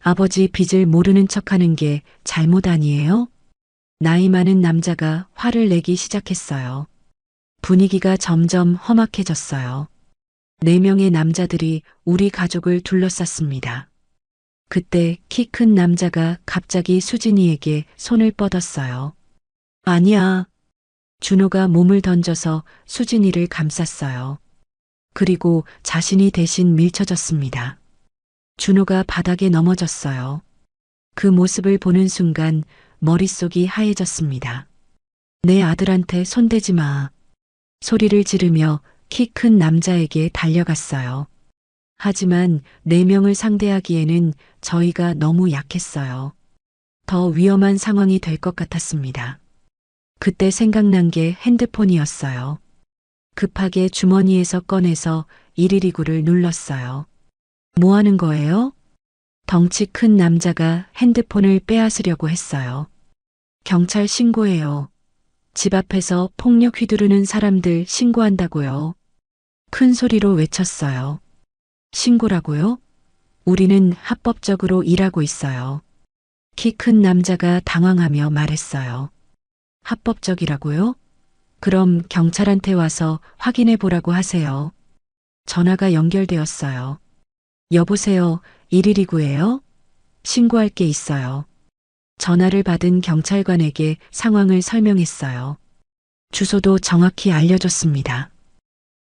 아버지 빚을 모르는 척하는 게 잘못 아니에요? 나이 많은 남자가 화를 내기 시작했어요. 분위기가 점점 험악해졌어요. 4명의 남자들이 우리 가족을 둘러쌌습니다. 그때 키 큰 남자가 갑자기 수진이에게 손을 뻗었어요. 아니야. 준호가 몸을 던져서 수진이를 감쌌어요. 그리고 자신이 대신 밀쳐졌습니다. 준호가 바닥에 넘어졌어요. 그 모습을 보는 순간 머릿속이 하얘졌습니다. 내 아들한테 손대지 마. 소리를 지르며 키 큰 남자에게 달려갔어요. 하지만 4명을 상대하기에는 저희가 너무 약했어요. 더 위험한 상황이 될 것 같았습니다. 그때 생각난 게 핸드폰이었어요. 급하게 주머니에서 꺼내서 112구를 눌렀어요. 뭐 하는 거예요? 덩치 큰 남자가 핸드폰을 빼앗으려고 했어요. 경찰 신고해요. 집 앞에서 폭력 휘두르는 사람들 신고한다고요. 큰 소리로 외쳤어요. 신고라고요? 우리는 합법적으로 일하고 있어요. 키 큰 남자가 당황하며 말했어요. 합법적이라고요? 그럼 경찰한테 와서 확인해 보라고 하세요. 전화가 연결되었어요. 여보세요, 112구예요? 신고할 게 있어요. 전화를 받은 경찰관에게 상황을 설명했어요. 주소도 정확히 알려줬습니다.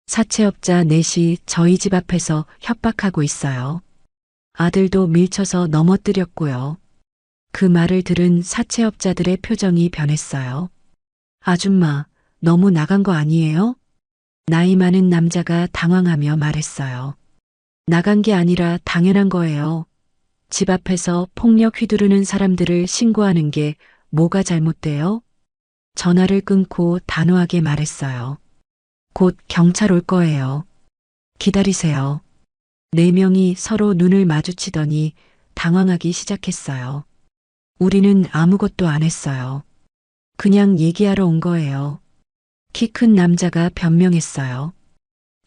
사채업자 넷이 저희 집 앞에서 협박하고 있어요. 아들도 밀쳐서 넘어뜨렸고요. 그 말을 들은 사채업자들의 표정이 변했어요. 아줌마, 너무 나간 거 아니에요? 나이 많은 남자가 당황하며 말했어요. 나간 게 아니라 당연한 거예요. 집 앞에서 폭력 휘두르는 사람들을 신고하는 게 뭐가 잘못돼요? 전화를 끊고 단호하게 말했어요. 곧 경찰 올 거예요. 기다리세요. 4명이 서로 눈을 마주치더니 당황하기 시작했어요. 우리는 아무것도 안 했어요. 그냥 얘기하러 온 거예요. 키 큰 남자가 변명했어요.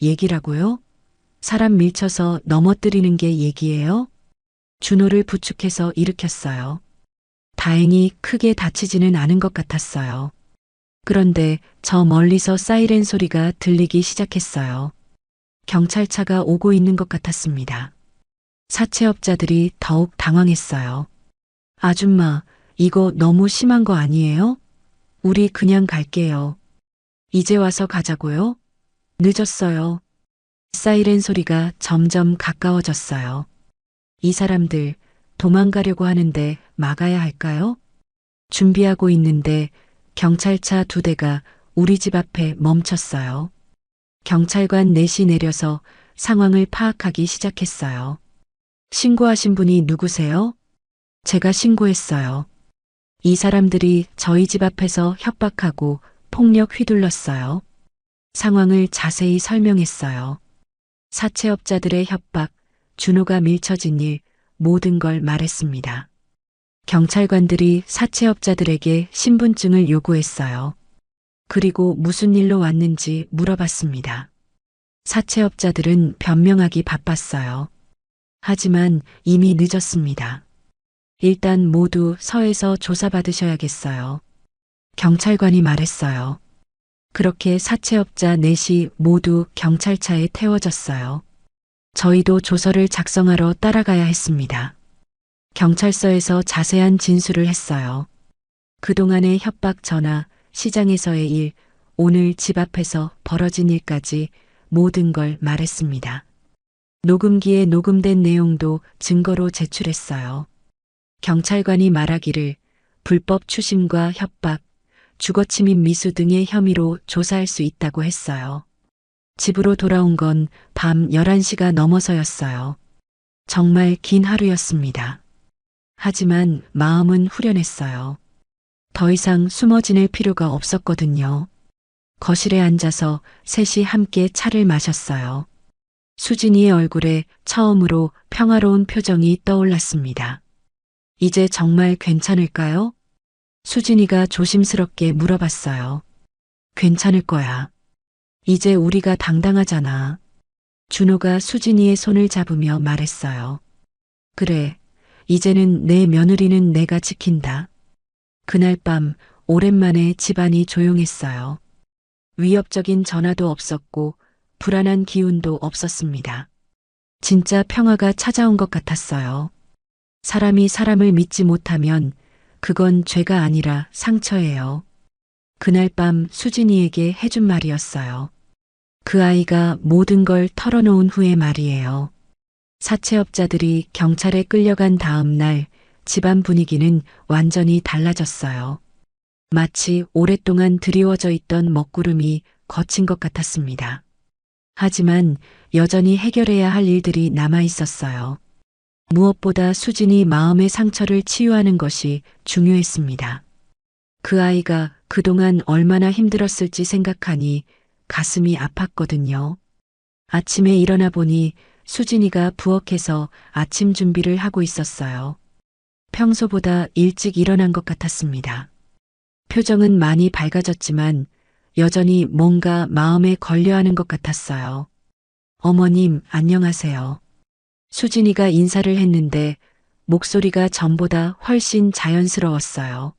얘기라고요? 사람 밀쳐서 넘어뜨리는 게 얘기예요? 준호를 부축해서 일으켰어요. 다행히 크게 다치지는 않은 것 같았어요. 그런데 저 멀리서 사이렌 소리가 들리기 시작했어요. 경찰차가 오고 있는 것 같았습니다. 사채업자들이 더욱 당황했어요. 아줌마, 이거 너무 심한 거 아니에요? 우리 그냥 갈게요. 이제 와서 가자고요? 늦었어요. 사이렌 소리가 점점 가까워졌어요. 이 사람들 도망가려고 하는데 막아야 할까요? 준비하고 있는데 경찰차 2대가 우리 집 앞에 멈췄어요. 경찰관 넷이 내려서 상황을 파악하기 시작했어요. 신고하신 분이 누구세요? 제가 신고했어요. 이 사람들이 저희 집 앞에서 협박하고 폭력 휘둘렀어요. 상황을 자세히 설명했어요. 사채업자들의 협박, 준호가 밀쳐진 일, 모든 걸 말했습니다. 경찰관들이 사채업자들에게 신분증을 요구했어요. 그리고 무슨 일로 왔는지 물어봤습니다. 사채업자들은 변명하기 바빴어요. 하지만 이미 늦었습니다. 일단 모두 서에서 조사받으셔야겠어요. 경찰관이 말했어요. 그렇게 사채업자 넷이 모두 경찰차에 태워졌어요. 저희도 조서를 작성하러 따라가야 했습니다. 경찰서에서 자세한 진술을 했어요. 그동안의 협박 전화, 시장에서의 일, 오늘 집 앞에서 벌어진 일까지 모든 걸 말했습니다. 녹음기에 녹음된 내용도 증거로 제출했어요. 경찰관이 말하기를 불법 추심과 협박, 주거침입 미수 등의 혐의로 조사할 수 있다고 했어요. 집으로 돌아온 건 밤 11시가 넘어서였어요. 정말 긴 하루였습니다. 하지만 마음은 후련했어요. 더 이상 숨어 지낼 필요가 없었거든요. 거실에 앉아서 셋이 함께 차를 마셨어요. 수진이의 얼굴에 처음으로 평화로운 표정이 떠올랐습니다. 이제 정말 괜찮을까요? 수진이가 조심스럽게 물어봤어요. 괜찮을 거야. 이제 우리가 당당하잖아. 준호가 수진이의 손을 잡으며 말했어요. 그래, 이제는 내 며느리는 내가 지킨다. 그날 밤 오랜만에 집안이 조용했어요. 위협적인 전화도 없었고 불안한 기운도 없었습니다. 진짜 평화가 찾아온 것 같았어요. 사람이 사람을 믿지 못하면 그건 죄가 아니라 상처예요. 그날 밤 수진이에게 해준 말이었어요. 그 아이가 모든 걸 털어놓은 후의 말이에요. 사채업자들이 경찰에 끌려간 다음 날 집안 분위기는 완전히 달라졌어요. 마치 오랫동안 드리워져 있던 먹구름이 거친 것 같았습니다. 하지만 여전히 해결해야 할 일들이 남아 있었어요. 무엇보다 수진이 마음의 상처를 치유하는 것이 중요했습니다. 그 아이가 그동안 얼마나 힘들었을지 생각하니 가슴이 아팠거든요. 아침에 일어나 보니 수진이가 부엌에서 아침 준비를 하고 있었어요. 평소보다 일찍 일어난 것 같았습니다. 표정은 많이 밝아졌지만 여전히 뭔가 마음에 걸려하는 것 같았어요. 어머님, 안녕하세요. 수진이가 인사를 했는데 목소리가 전보다 훨씬 자연스러웠어요.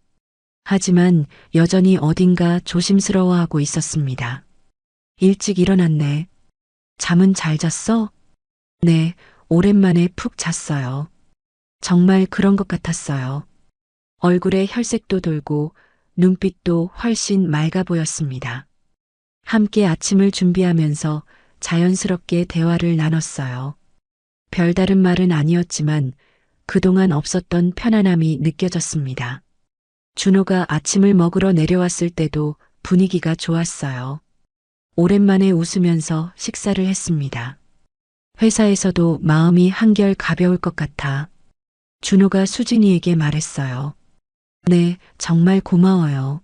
하지만 여전히 어딘가 조심스러워하고 있었습니다. 일찍 일어났네. 잠은 잘 잤어? 네, 오랜만에 푹 잤어요. 정말 그런 것 같았어요. 얼굴에 혈색도 돌고 눈빛도 훨씬 맑아 보였습니다. 함께 아침을 준비하면서 자연스럽게 대화를 나눴어요. 별다른 말은 아니었지만 그동안 없었던 편안함이 느껴졌습니다. 준호가 아침을 먹으러 내려왔을 때도 분위기가 좋았어요. 오랜만에 웃으면서 식사를 했습니다. 회사에서도 마음이 한결 가벼울 것 같아 준호가 수진이에게 말했어요. 네, 정말 고마워요.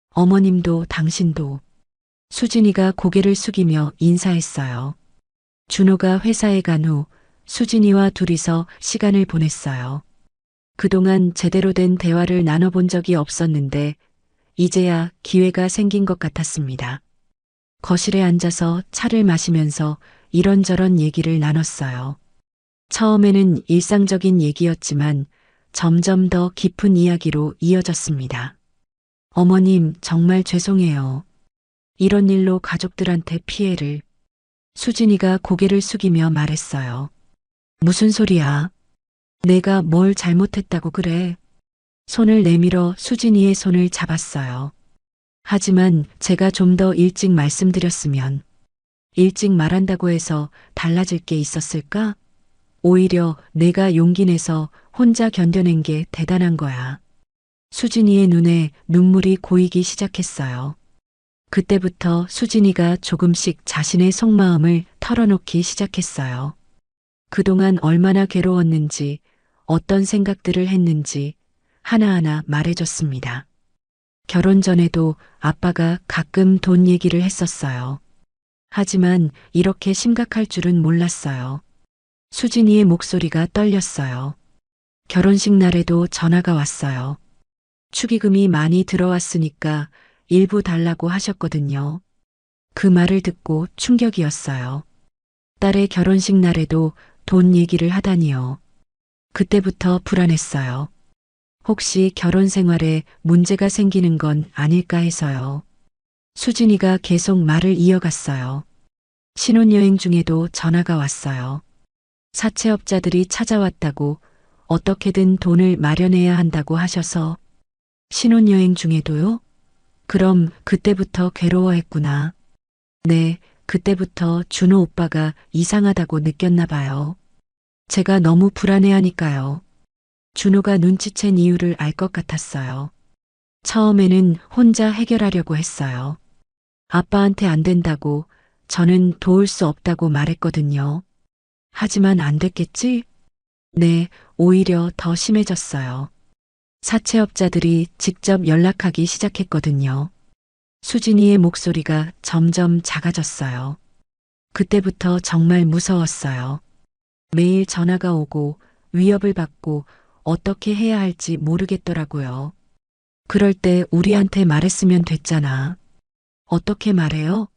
어머님도 당신도. 수진이가 고개를 숙이며 인사했어요. 준호가 회사에 간 후 수진이와 둘이서 시간을 보냈어요. 그동안 제대로 된 대화를 나눠본 적이 없었는데 이제야 기회가 생긴 것 같았습니다. 거실에 앉아서 차를 마시면서 이런저런 얘기를 나눴어요. 처음에는 일상적인 얘기였지만 점점 더 깊은 이야기로 이어졌습니다. 어머님, 정말 죄송해요. 이런 일로 가족들한테 피해를. 수진이가 고개를 숙이며 말했어요. 무슨 소리야? 내가 뭘 잘못했다고 그래? 손을 내밀어 수진이의 손을 잡았어요. 하지만 제가 좀 더 일찍 말씀드렸으면, 일찍 말한다고 해서 달라질 게 있었을까? 오히려 내가 용기 내서 혼자 견뎌낸 게 대단한 거야. 수진이의 눈에 눈물이 고이기 시작했어요. 그때부터 수진이가 조금씩 자신의 속마음을 털어놓기 시작했어요. 그동안 얼마나 괴로웠는지, 어떤 생각들을 했는지 하나하나 말해줬습니다. 결혼 전에도 아빠가 가끔 돈 얘기를 했었어요. 하지만 이렇게 심각할 줄은 몰랐어요. 수진이의 목소리가 떨렸어요. 결혼식 날에도 전화가 왔어요. 축의금이 많이 들어왔으니까 일부 달라고 하셨거든요. 그 말을 듣고 충격이었어요. 딸의 결혼식 날에도 돈 얘기를 하다니요. 그때부터 불안했어요. 혹시 결혼 생활에 문제가 생기는 건 아닐까 해서요. 수진이가 계속 말을 이어갔어요. 신혼여행 중에도 전화가 왔어요. 사채업자들이 찾아왔다고 어떻게든 돈을 마련해야 한다고 하셔서 신혼여행 중에도요? 그럼 그때부터 괴로워했구나. 네, 그때부터 준호 오빠가 이상하다고 느꼈나 봐요. 제가 너무 불안해하니까요. 준호가 눈치챈 이유를 알 것 같았어요. 처음에는 혼자 해결하려고 했어요. 아빠한테 안 된다고 저는 도울 수 없다고 말했거든요. 하지만 안 됐겠지? 네, 오히려 더 심해졌어요. 사채업자들이 직접 연락하기 시작했거든요. 수진이의 목소리가 점점 작아졌어요. 그때부터 정말 무서웠어요. 매일 전화가 오고 위협을 받고 어떻게 해야 할지 모르겠더라고요. 그럴 때 우리한테 말했으면 됐잖아. 어떻게 말해요?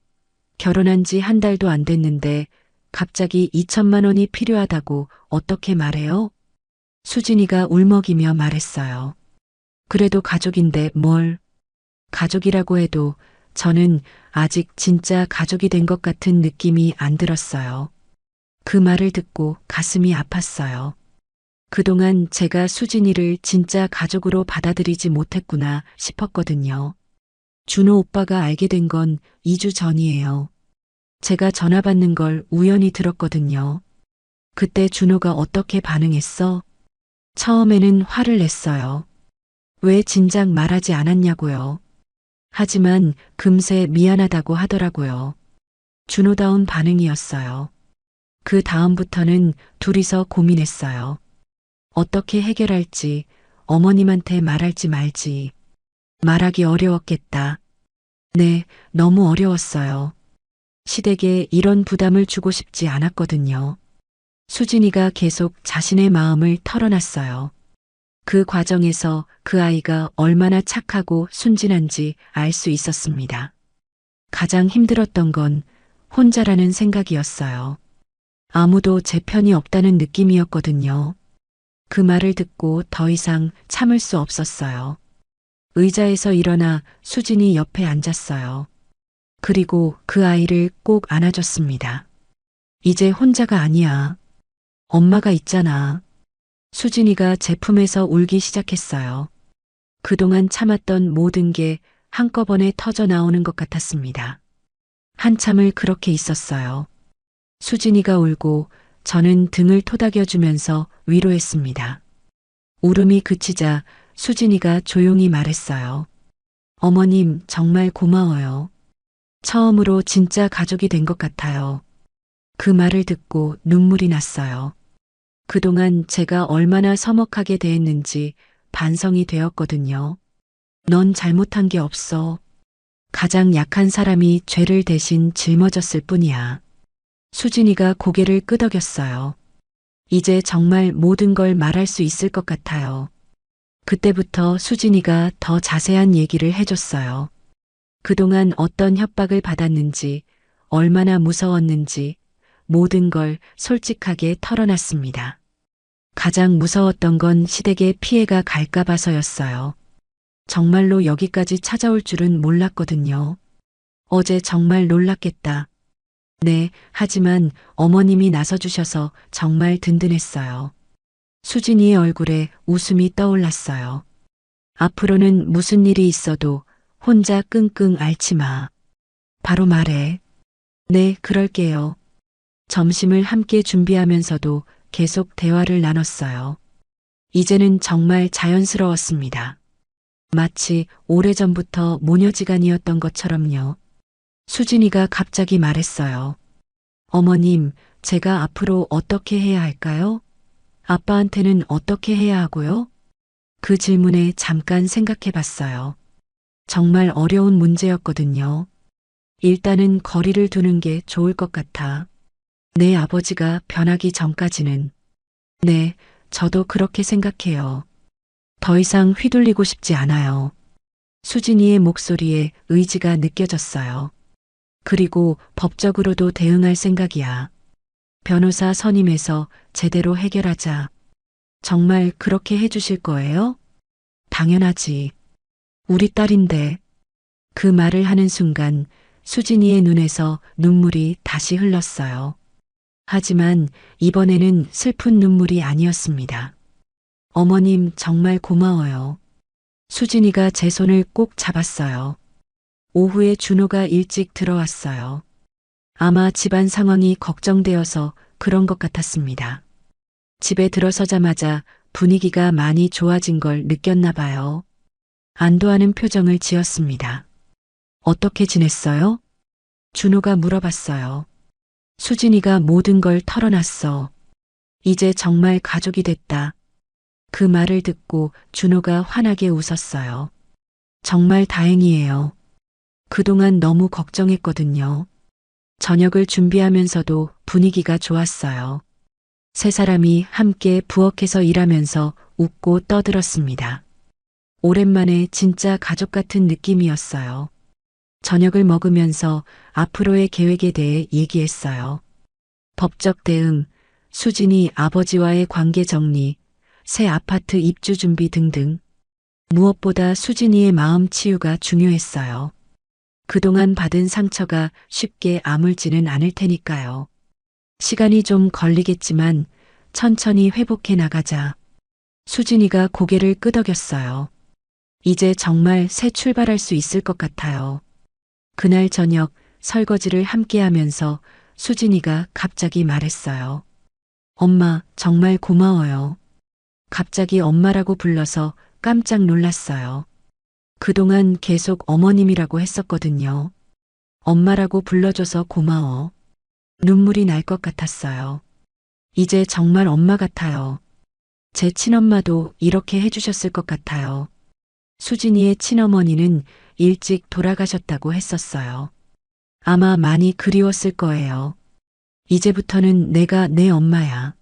결혼한 지 한 달도 안 됐는데 갑자기 2천만 원이 필요하다고 어떻게 말해요? 수진이가 울먹이며 말했어요. 그래도 가족인데 뭘. 가족이라고 해도 저는 아직 진짜 가족이 된 것 같은 느낌이 안 들었어요. 그 말을 듣고 가슴이 아팠어요. 그동안 제가 수진이를 진짜 가족으로 받아들이지 못했구나 싶었거든요. 준호 오빠가 알게 된 건 2주 전이에요. 제가 전화 받는 걸 우연히 들었거든요. 그때 준호가 어떻게 반응했어? 처음에는 화를 냈어요. 왜 진작 말하지 않았냐고요. 하지만 금세 미안하다고 하더라고요. 준호다운 반응이었어요. 그 다음부터는 둘이서 고민했어요. 어떻게 해결할지, 어머님한테 말할지 말지. 말하기 어려웠겠다. 네, 너무 어려웠어요. 시댁에 이런 부담을 주고 싶지 않았거든요. 수진이가 계속 자신의 마음을 털어놨어요. 그 과정에서 그 아이가 얼마나 착하고 순진한지 알 수 있었습니다. 가장 힘들었던 건 혼자라는 생각이었어요. 아무도 제 편이 없다는 느낌이었거든요. 그 말을 듣고 더 이상 참을 수 없었어요. 의자에서 일어나 수진이 옆에 앉았어요. 그리고 그 아이를 꼭 안아줬습니다. 이제 혼자가 아니야. 엄마가 있잖아. 수진이가 제 품에서 울기 시작했어요. 그동안 참았던 모든 게 한꺼번에 터져 나오는 것 같았습니다. 한참을 그렇게 있었어요. 수진이가 울고 저는 등을 토닥여주면서 위로했습니다. 울음이 그치자 수진이가 조용히 말했어요. 어머님 정말 고마워요. 처음으로 진짜 가족이 된 것 같아요. 그 말을 듣고 눈물이 났어요. 그동안 제가 얼마나 서먹하게 대했는지 반성이 되었거든요. 넌 잘못한 게 없어. 가장 약한 사람이 죄를 대신 짊어졌을 뿐이야. 수진이가 고개를 끄덕였어요. 이제 정말 모든 걸 말할 수 있을 것 같아요. 그때부터 수진이가 더 자세한 얘기를 해줬어요. 그동안 어떤 협박을 받았는지, 얼마나 무서웠는지, 모든 걸 솔직하게 털어놨습니다. 가장 무서웠던 건 시댁에 피해가 갈까 봐서였어요. 정말로 여기까지 찾아올 줄은 몰랐거든요. 어제 정말 놀랐겠다. 네, 하지만 어머님이 나서주셔서 정말 든든했어요. 수진이의 얼굴에 웃음이 떠올랐어요. 앞으로는 무슨 일이 있어도 혼자 끙끙 앓지 마. 바로 말해. 네, 그럴게요. 점심을 함께 준비하면서도 계속 대화를 나눴어요. 이제는 정말 자연스러웠습니다. 마치 오래전부터 모녀지간이었던 것처럼요. 수진이가 갑자기 말했어요. 어머님, 제가 앞으로 어떻게 해야 할까요? 아빠한테는 어떻게 해야 하고요? 그 질문에 잠깐 생각해 봤어요. 정말 어려운 문제였거든요. 일단은 거리를 두는 게 좋을 것 같아. 내 아버지가 변하기 전까지는. 네, 저도 그렇게 생각해요. 더 이상 휘둘리고 싶지 않아요. 수진이의 목소리에 의지가 느껴졌어요. 그리고 법적으로도 대응할 생각이야. 변호사 선임해서 제대로 해결하자. 정말 그렇게 해주실 거예요? 당연하지. 우리 딸인데. 그 말을 하는 순간 수진이의 눈에서 눈물이 다시 흘렀어요. 하지만 이번에는 슬픈 눈물이 아니었습니다. 어머님 정말 고마워요. 수진이가 제 손을 꼭 잡았어요. 오후에 준호가 일찍 들어왔어요. 아마 집안 상황이 걱정되어서 그런 것 같았습니다. 집에 들어서자마자 분위기가 많이 좋아진 걸 느꼈나 봐요. 안도하는 표정을 지었습니다. 어떻게 지냈어요? 준호가 물어봤어요. 수진이가 모든 걸 털어놨어. 이제 정말 가족이 됐다. 그 말을 듣고 준호가 환하게 웃었어요. 정말 다행이에요. 그동안 너무 걱정했거든요. 저녁을 준비하면서도 분위기가 좋았어요. 세 사람이 함께 부엌에서 일하면서 웃고 떠들었습니다. 오랜만에 진짜 가족 같은 느낌이었어요. 저녁을 먹으면서 앞으로의 계획에 대해 얘기했어요. 법적 대응, 수진이 아버지와의 관계 정리, 새 아파트 입주 준비 등등. 무엇보다 수진이의 마음 치유가 중요했어요. 그동안 받은 상처가 쉽게 아물지는 않을 테니까요. 시간이 좀 걸리겠지만 천천히 회복해 나가자. 수진이가 고개를 끄덕였어요. 이제 정말 새 출발할 수 있을 것 같아요. 그날 저녁 설거지를 함께 하면서 수진이가 갑자기 말했어요. 엄마, 정말 고마워요. 갑자기 엄마라고 불러서 깜짝 놀랐어요. 그동안 계속 어머님이라고 했었거든요. 엄마라고 불러줘서 고마워. 눈물이 날 것 같았어요. 이제 정말 엄마 같아요. 제 친엄마도 이렇게 해주셨을 것 같아요. 수진이의 친어머니는 일찍 돌아가셨다고 했었어요. 아마 많이 그리웠을 거예요. 이제부터는 내가 내 엄마야.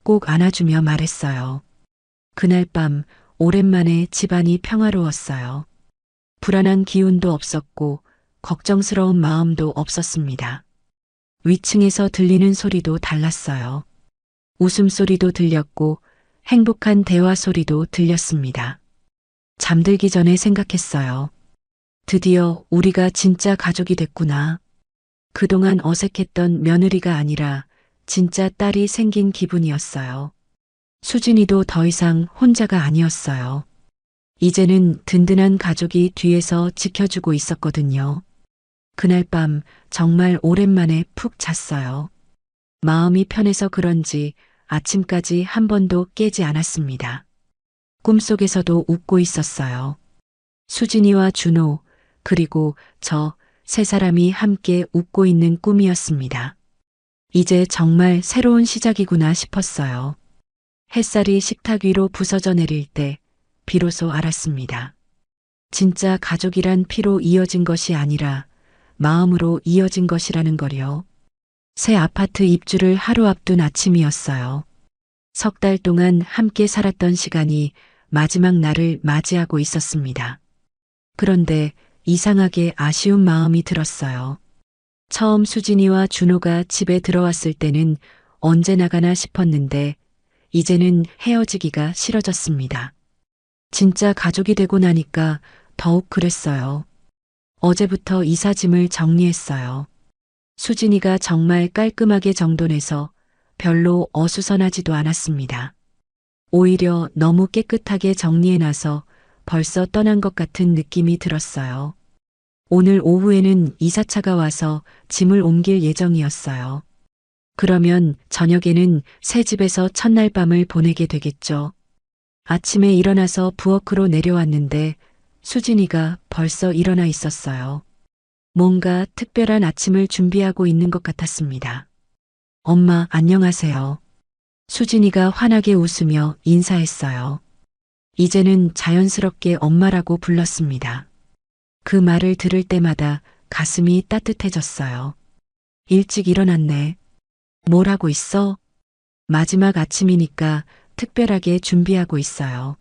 꼭 안아주며 말했어요. 그날 밤 오랜만에 집안이 평화로웠어요. 불안한 기운도 없었고 걱정스러운 마음도 없었습니다. 위층에서 들리는 소리도 달랐어요. 웃음소리도 들렸고 행복한 대화 소리도 들렸습니다. 잠들기 전에 생각했어요. 드디어 우리가 진짜 가족이 됐구나. 그동안 어색했던 며느리가 아니라 진짜 딸이 생긴 기분이었어요. 수진이도 더 이상 혼자가 아니었어요. 이제는 든든한 가족이 뒤에서 지켜주고 있었거든요. 그날 밤 정말 오랜만에 푹 잤어요. 마음이 편해서 그런지 아침까지 한 번도 깨지 않았습니다. 꿈속에서도 웃고 있었어요. 수진이와 준호, 그리고 저 세 사람이 함께 웃고 있는 꿈이었습니다. 이제 정말 새로운 시작이구나 싶었어요. 햇살이 식탁 위로 부서져 내릴 때 비로소 알았습니다. 진짜 가족이란 피로 이어진 것이 아니라 마음으로 이어진 것이라는 거요. 새 아파트 입주를 하루 앞둔 아침이었어요. 석 달 동안 함께 살았던 시간이 마지막 날을 맞이하고 있었습니다. 그런데 이상하게 아쉬운 마음이 들었어요. 처음 수진이와 준호가 집에 들어왔을 때는 언제 나가나 싶었는데 이제는 헤어지기가 싫어졌습니다. 진짜 가족이 되고 나니까 더욱 그랬어요. 어제부터 이삿짐을 정리했어요. 수진이가 정말 깔끔하게 정돈해서 별로 어수선하지도 않았습니다. 오히려 너무 깨끗하게 정리해놔서 벌써 떠난 것 같은 느낌이 들었어요. 오늘 오후에는 이사차가 와서 짐을 옮길 예정이었어요. 그러면 저녁에는 새 집에서 첫날 밤을 보내게 되겠죠. 아침에 일어나서 부엌으로 내려왔는데 수진이가 벌써 일어나 있었어요. 뭔가 특별한 아침을 준비하고 있는 것 같았습니다. 엄마, 안녕하세요. 수진이가 환하게 웃으며 인사했어요. 이제는 자연스럽게 엄마라고 불렀습니다. 그 말을 들을 때마다 가슴이 따뜻해졌어요. 일찍 일어났네. 뭘 하고 있어? 마지막 아침이니까 특별하게 준비하고 있어요.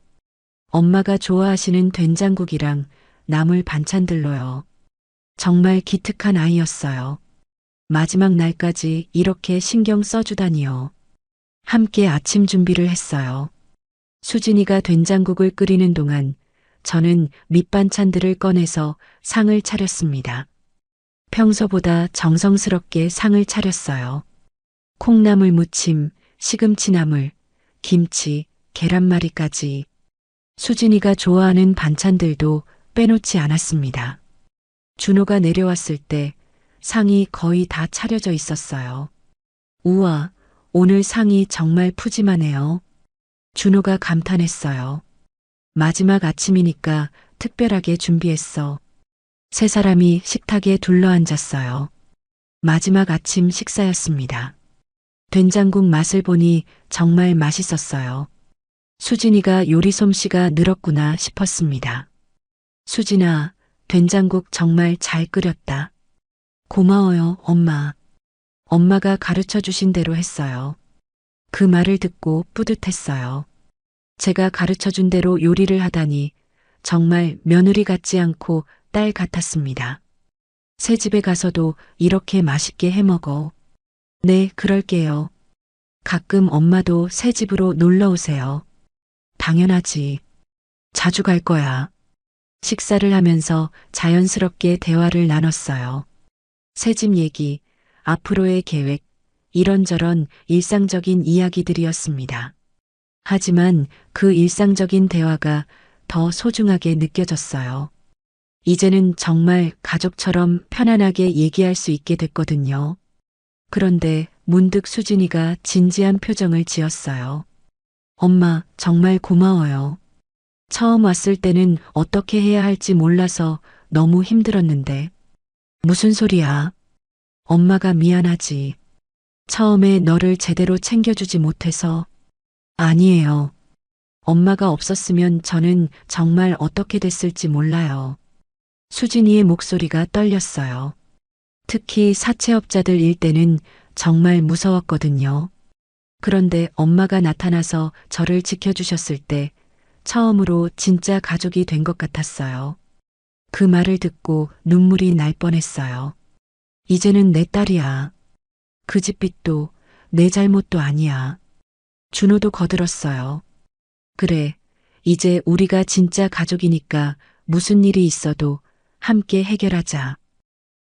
엄마가 좋아하시는 된장국이랑 나물 반찬들로요. 정말 기특한 아이였어요. 마지막 날까지 이렇게 신경 써주다니요. 함께 아침 준비를 했어요. 수진이가 된장국을 끓이는 동안 저는 밑반찬들을 꺼내서 상을 차렸습니다. 평소보다 정성스럽게 상을 차렸어요. 콩나물 무침, 시금치나물, 김치, 계란말이까지. 수진이가 좋아하는 반찬들도 빼놓지 않았습니다. 준호가 내려왔을 때 상이 거의 다 차려져 있었어요. 우와, 오늘 상이 정말 푸짐하네요. 준호가 감탄했어요. 마지막 아침이니까 특별하게 준비했어. 세 사람이 식탁에 둘러앉았어요. 마지막 아침 식사였습니다. 된장국 맛을 보니 정말 맛있었어요. 수진이가 요리 솜씨가 늘었구나 싶었습니다. 수진아, 된장국 정말 잘 끓였다. 고마워요, 엄마. 엄마가 가르쳐 주신 대로 했어요. 그 말을 듣고 뿌듯했어요. 제가 가르쳐 준 대로 요리를 하다니 정말 며느리 같지 않고 딸 같았습니다. 새 집에 가서도 이렇게 맛있게 해 먹어. 네, 그럴게요. 가끔 엄마도 새 집으로 놀러 오세요. 당연하지. 자주 갈 거야. 식사를 하면서 자연스럽게 대화를 나눴어요. 새집 얘기, 앞으로의 계획, 이런저런 일상적인 이야기들이었습니다. 하지만 그 일상적인 대화가 더 소중하게 느껴졌어요. 이제는 정말 가족처럼 편안하게 얘기할 수 있게 됐거든요. 그런데 문득 수진이가 진지한 표정을 지었어요. 엄마, 정말 고마워요. 처음 왔을 때는 어떻게 해야 할지 몰라서 너무 힘들었는데. 무슨 소리야? 엄마가 미안하지. 처음에 너를 제대로 챙겨주지 못해서. 아니에요. 엄마가 없었으면 저는 정말 어떻게 됐을지 몰라요. 수진이의 목소리가 떨렸어요. 특히 사채업자들 일 때는 정말 무서웠거든요. 그런데 엄마가 나타나서 저를 지켜주셨을 때 처음으로 진짜 가족이 된 것 같았어요. 그 말을 듣고 눈물이 날 뻔했어요. 이제는 내 딸이야. 그 집 빚도 내 잘못도 아니야. 준호도 거들었어요. 그래, 이제 우리가 진짜 가족이니까 무슨 일이 있어도 함께 해결하자.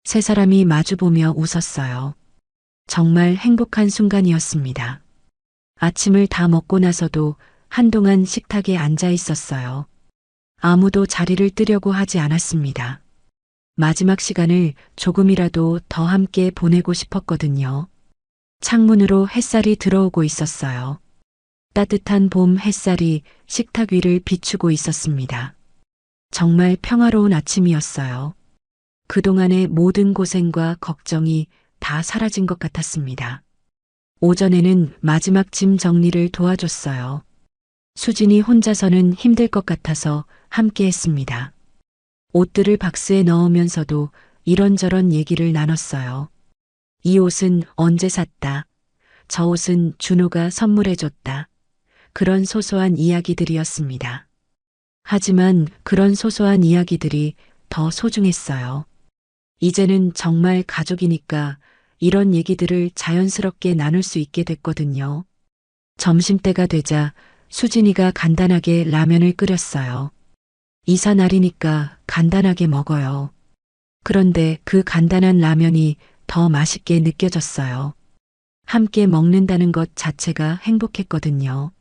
세 사람이 마주보며 웃었어요. 정말 행복한 순간이었습니다. 아침을 다 먹고 나서도 한동안 식탁에 앉아 있었어요. 아무도 자리를 뜨려고 하지 않았습니다. 마지막 시간을 조금이라도 더 함께 보내고 싶었거든요. 창문으로 햇살이 들어오고 있었어요. 따뜻한 봄 햇살이 식탁 위를 비추고 있었습니다. 정말 평화로운 아침이었어요. 그동안의 모든 고생과 걱정이 다 사라진 것 같았습니다. 오전에는 마지막 짐 정리를 도와줬어요. 수진이 혼자서는 힘들 것 같아서 함께 했습니다. 옷들을 박스에 넣으면서도 이런저런 얘기를 나눴어요. 이 옷은 언제 샀다. 저 옷은 준호가 선물해줬다. 그런 소소한 이야기들이었습니다. 하지만 그런 소소한 이야기들이 더 소중했어요. 이제는 정말 가족이니까 이런 얘기들을 자연스럽게 나눌 수 있게 됐거든요. 점심때가 되자 수진이가 간단하게 라면을 끓였어요. 이사 날이니까 간단하게 먹어요. 그런데 그 간단한 라면이 더 맛있게 느껴졌어요. 함께 먹는다는 것 자체가 행복했거든요.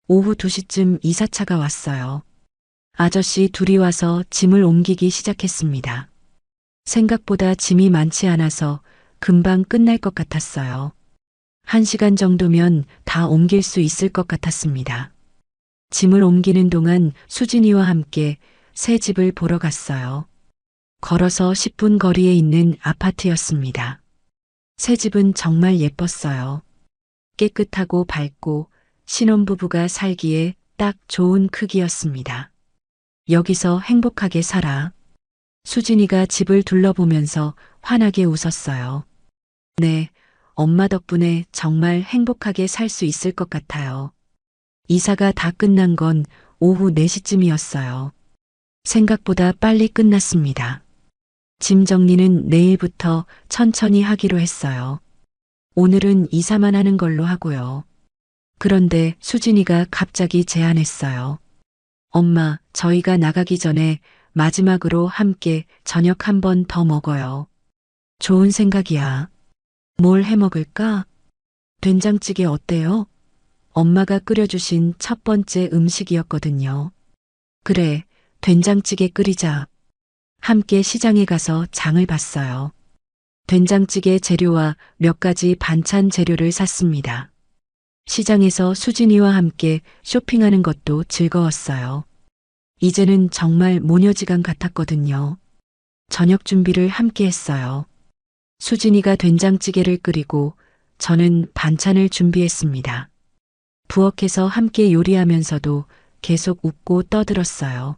오후 2시쯤 이사차가 왔어요. 아저씨 둘이 와서 짐을 옮기기 시작했습니다. 생각보다 짐이 많지 않아서 금방 끝날 것 같았어요. 1시간 정도면 다 옮길 수 있을 것 같았습니다. 짐을 옮기는 동안 수진이와 함께 새 집을 보러 갔어요. 걸어서 10분 거리에 있는 아파트였습니다. 새 집은 정말 예뻤어요. 깨끗하고 밝고 신혼부부가 살기에 딱 좋은 크기였습니다. 여기서 행복하게 살아. 수진이가 집을 둘러보면서 환하게 웃었어요. 네, 엄마 덕분에 정말 행복하게 살 수 있을 것 같아요. 이사가 다 끝난 건 오후 4시쯤이었어요. 생각보다 빨리 끝났습니다. 짐 정리는 내일부터 천천히 하기로 했어요. 오늘은 이사만 하는 걸로 하고요. 그런데 수진이가 갑자기 제안했어요. 엄마, 저희가 나가기 전에 마지막으로 함께 저녁 한 번 더 먹어요. 좋은 생각이야. 뭘 해 먹을까? 된장찌개 어때요? 엄마가 끓여주신 첫 번째 음식이었거든요. 그래, 된장찌개 끓이자. 함께 시장에 가서 장을 봤어요. 된장찌개 재료와 몇 가지 반찬 재료를 샀습니다. 시장에서 수진이와 함께 쇼핑하는 것도 즐거웠어요. 이제는 정말 모녀지간 같았거든요. 저녁 준비를 함께 했어요. 수진이가 된장찌개를 끓이고 저는 반찬을 준비했습니다. 부엌에서 함께 요리하면서도 계속 웃고 떠들었어요.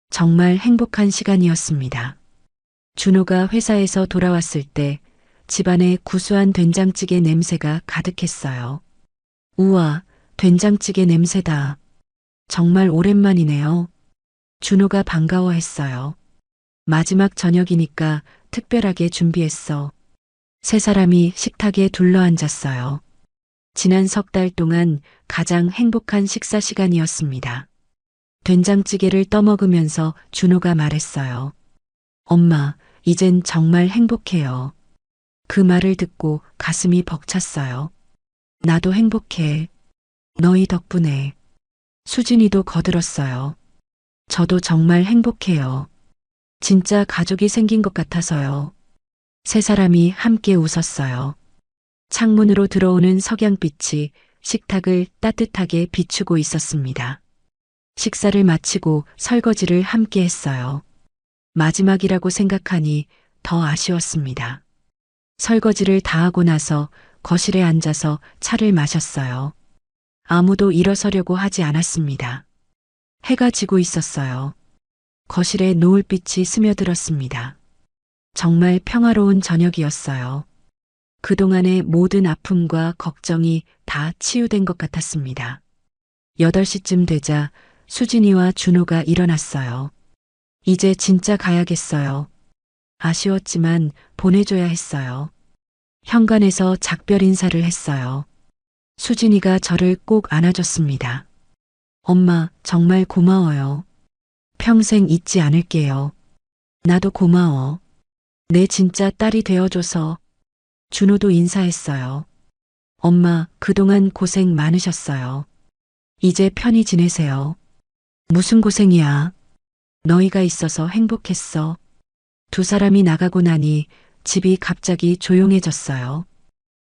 정말 행복한 시간이었습니다. 준호가 회사에서 돌아왔을 때 집안에 구수한 된장찌개 냄새가 가득했어요. 우와, 된장찌개 냄새다. 정말 오랜만이네요. 준호가 반가워했어요. 마지막 저녁이니까 특별하게 준비했어. 세 사람이 식탁에 둘러앉았어요. 지난 석 달 동안 가장 행복한 식사 시간이었습니다. 된장찌개를 떠먹으면서 준호가 말했어요. 엄마, 이젠 정말 행복해요. 그 말을 듣고 가슴이 벅찼어요. 나도 행복해. 너희 덕분에. 수진이도 거들었어요. 저도 정말 행복해요. 진짜 가족이 생긴 것 같아서요. 세 사람이 함께 웃었어요. 창문으로 들어오는 석양빛이 식탁을 따뜻하게 비추고 있었습니다. 식사를 마치고 설거지를 함께 했어요. 마지막이라고 생각하니 더 아쉬웠습니다. 설거지를 다 하고 나서 거실에 앉아서 차를 마셨어요. 아무도 일어서려고 하지 않았습니다. 해가 지고 있었어요. 거실에 노을빛이 스며들었습니다. 정말 평화로운 저녁이었어요. 그동안의 모든 아픔과 걱정이 다 치유된 것 같았습니다. 8시쯤 되자 수진이와 준호가 일어났어요. 이제 진짜 가야겠어요. 아쉬웠지만 보내줘야 했어요. 현관에서 작별 인사를 했어요. 수진이가 저를 꼭 안아줬습니다. 엄마, 정말 고마워요. 평생 잊지 않을게요. 나도 고마워. 내 진짜 딸이 되어줘서. 준호도 인사했어요. 엄마, 그동안 고생 많으셨어요. 이제 편히 지내세요. 무슨 고생이야. 너희가 있어서 행복했어. 두 사람이 나가고 나니 집이 갑자기 조용해졌어요.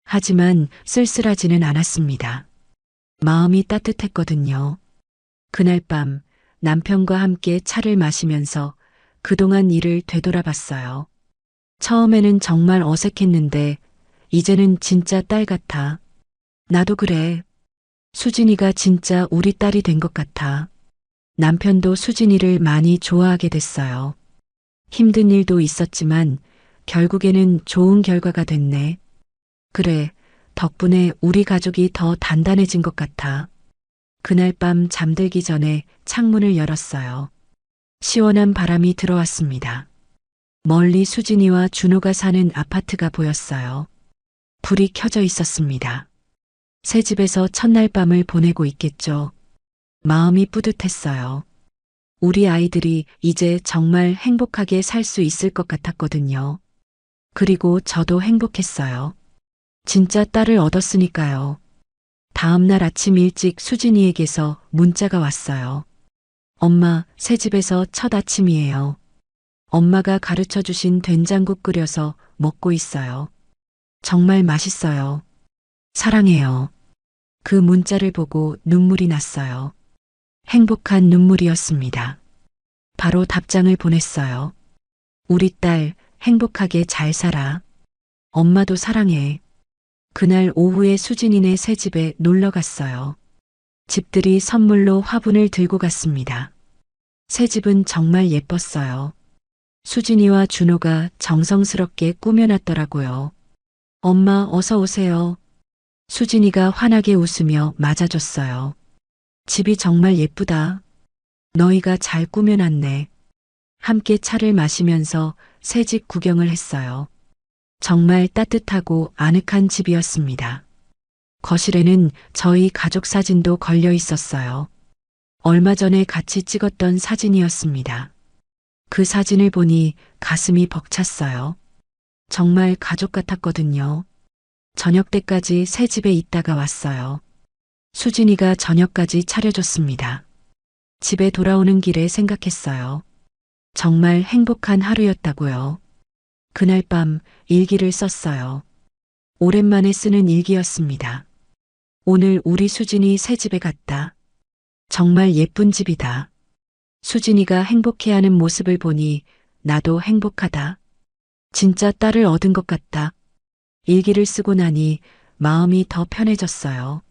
하지만 쓸쓸하지는 않았습니다. 마음이 따뜻했거든요. 그날 밤 남편과 함께 차를 마시면서 그동안 일을 되돌아봤어요. 처음에는 정말 어색했는데 이제는 진짜 딸 같아. 나도 그래. 수진이가 진짜 우리 딸이 된 것 같아. 남편도 수진이를 많이 좋아하게 됐어요. 힘든 일도 있었지만 결국에는 좋은 결과가 됐네. 그래, 덕분에 우리 가족이 더 단단해진 것 같아. 그날 밤 잠들기 전에 창문을 열었어요. 시원한 바람이 들어왔습니다. 멀리 수진이와 준호가 사는 아파트가 보였어요. 불이 켜져 있었습니다. 새 집에서 첫날 밤을 보내고 있겠죠. 마음이 뿌듯했어요. 우리 아이들이 이제 정말 행복하게 살 수 있을 것 같았거든요. 그리고 저도 행복했어요. 진짜 딸을 얻었으니까요. 다음 날 아침 일찍 수진이에게서 문자가 왔어요. 엄마, 새 집에서 첫 아침이에요. 엄마가 가르쳐 주신 된장국 끓여서 먹고 있어요. 정말 맛있어요. 사랑해요. 그 문자를 보고 눈물이 났어요. 행복한 눈물이었습니다. 바로 답장을 보냈어요. 우리 딸 행복하게 잘 살아. 엄마도 사랑해. 그날 오후에 수진이네 새 집에 놀러 갔어요. 집들이 선물로 화분을 들고 갔습니다. 새 집은 정말 예뻤어요. 수진이와 준호가 정성스럽게 꾸며놨더라고요. 엄마, 어서 오세요. 수진이가 환하게 웃으며 맞아줬어요. 집이 정말 예쁘다. 너희가 잘 꾸며놨네. 함께 차를 마시면서 새 집 구경을 했어요. 정말 따뜻하고 아늑한 집이었습니다. 거실에는 저희 가족 사진도 걸려 있었어요. 얼마 전에 같이 찍었던 사진이었습니다. 그 사진을 보니 가슴이 벅찼어요. 정말 가족 같았거든요. 저녁 때까지 새 집에 있다가 왔어요. 수진이가 저녁까지 차려줬습니다. 집에 돌아오는 길에 생각했어요. 정말 행복한 하루였다고요. 그날 밤 일기를 썼어요. 오랜만에 쓰는 일기였습니다. 오늘 우리 수진이 새 집에 갔다. 정말 예쁜 집이다. 수진이가 행복해하는 모습을 보니 나도 행복하다. 진짜 딸을 얻은 것 같다. 일기를 쓰고 나니 마음이 더 편해졌어요.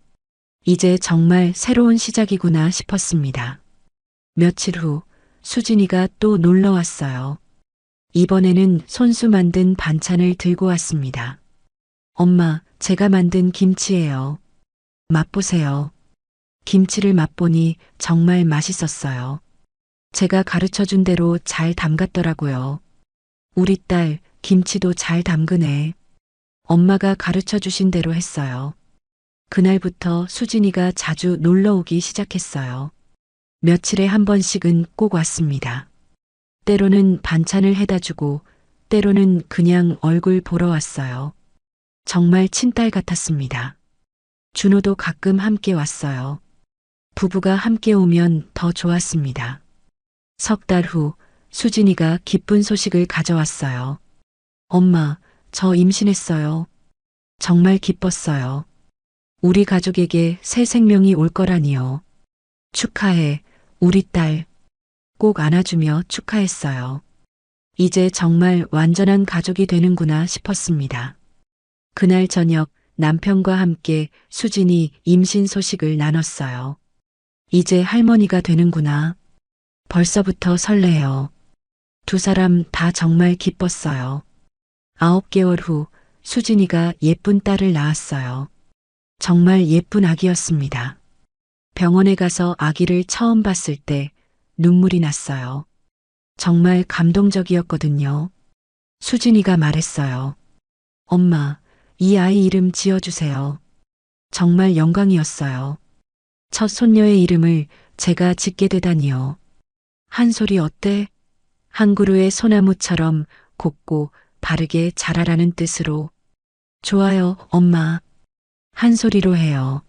이제 정말 새로운 시작이구나 싶었습니다. 며칠 후 수진이가 또 놀러 왔어요. 이번에는 손수 만든 반찬을 들고 왔습니다. 엄마, 제가 만든 김치예요. 맛보세요. 김치를 맛보니 정말 맛있었어요. 제가 가르쳐 준 대로 잘 담갔더라고요. 우리 딸 김치도 잘 담그네. 엄마가 가르쳐 주신 대로 했어요. 그날부터 수진이가 자주 놀러 오기 시작했어요. 며칠에 한 번씩은 꼭 왔습니다. 때로는 반찬을 해다 주고 때로는 그냥 얼굴 보러 왔어요. 정말 친딸 같았습니다. 준호도 가끔 함께 왔어요. 부부가 함께 오면 더 좋았습니다. 석 달 후 수진이가 기쁜 소식을 가져왔어요. 엄마, 저 임신했어요. 정말 기뻤어요. 우리 가족에게 새 생명이 올 거라니요. 축하해, 우리 딸. 꼭 안아주며 축하했어요. 이제 정말 완전한 가족이 되는구나 싶었습니다. 그날 저녁 남편과 함께 수진이 임신 소식을 나눴어요. 이제 할머니가 되는구나. 벌써부터 설레요. 두 사람 다 정말 기뻤어요. 9개월 후 수진이가 예쁜 딸을 낳았어요. 정말 예쁜 아기였습니다. 병원에 가서 아기를 처음 봤을 때 눈물이 났어요. 정말 감동적이었거든요. 수진이가 말했어요. 엄마, 이 아이 이름 지어주세요. 정말 영광이었어요. 첫 손녀의 이름을 제가 짓게 되다니요. 한솔이 어때? 한 그루의 소나무처럼 곱고 바르게 자라라는 뜻으로. 좋아요, 엄마. 한솔이로 해요.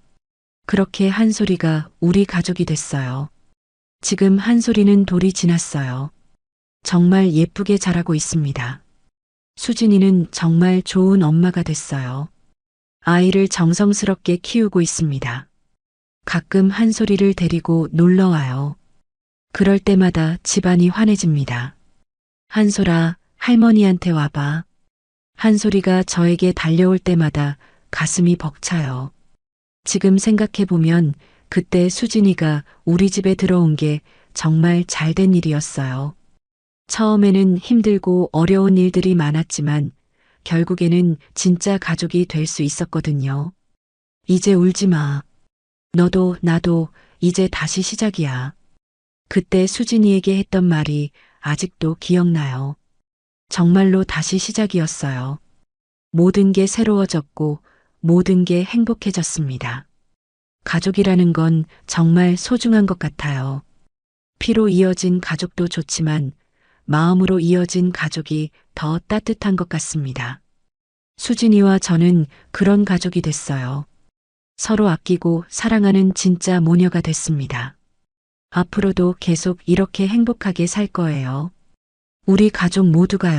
그렇게 한솔이가 우리 가족이 됐어요. 지금 한솔이는 돌이 지났어요. 정말 예쁘게 자라고 있습니다. 수진이는 정말 좋은 엄마가 됐어요. 아이를 정성스럽게 키우고 있습니다. 가끔 한솔이를 데리고 놀러 와요. 그럴 때마다 집안이 환해집니다. 한솔아, 할머니한테 와봐. 한솔이가 저에게 달려올 때마다 가슴이 벅차요. 지금 생각해보면 그때 수진이가 우리 집에 들어온 게 정말 잘된 일이었어요. 처음에는 힘들고 어려운 일들이 많았지만 결국에는 진짜 가족이 될 수 있었거든요. 이제 울지 마. 너도 나도 이제 다시 시작이야. 그때 수진이에게 했던 말이 아직도 기억나요. 정말로 다시 시작이었어요. 모든 게 새로워졌고 모든 게 행복해졌습니다. 가족이라는 건 정말 소중한 것 같아요. 피로 이어진 가족도 좋지만 마음으로 이어진 가족이 더 따뜻한 것 같습니다. 수진이와 저는 그런 가족이 됐어요. 서로 아끼고 사랑하는 진짜 모녀가 됐습니다. 앞으로도 계속 이렇게 행복하게 살 거예요. 우리 가족 모두가요.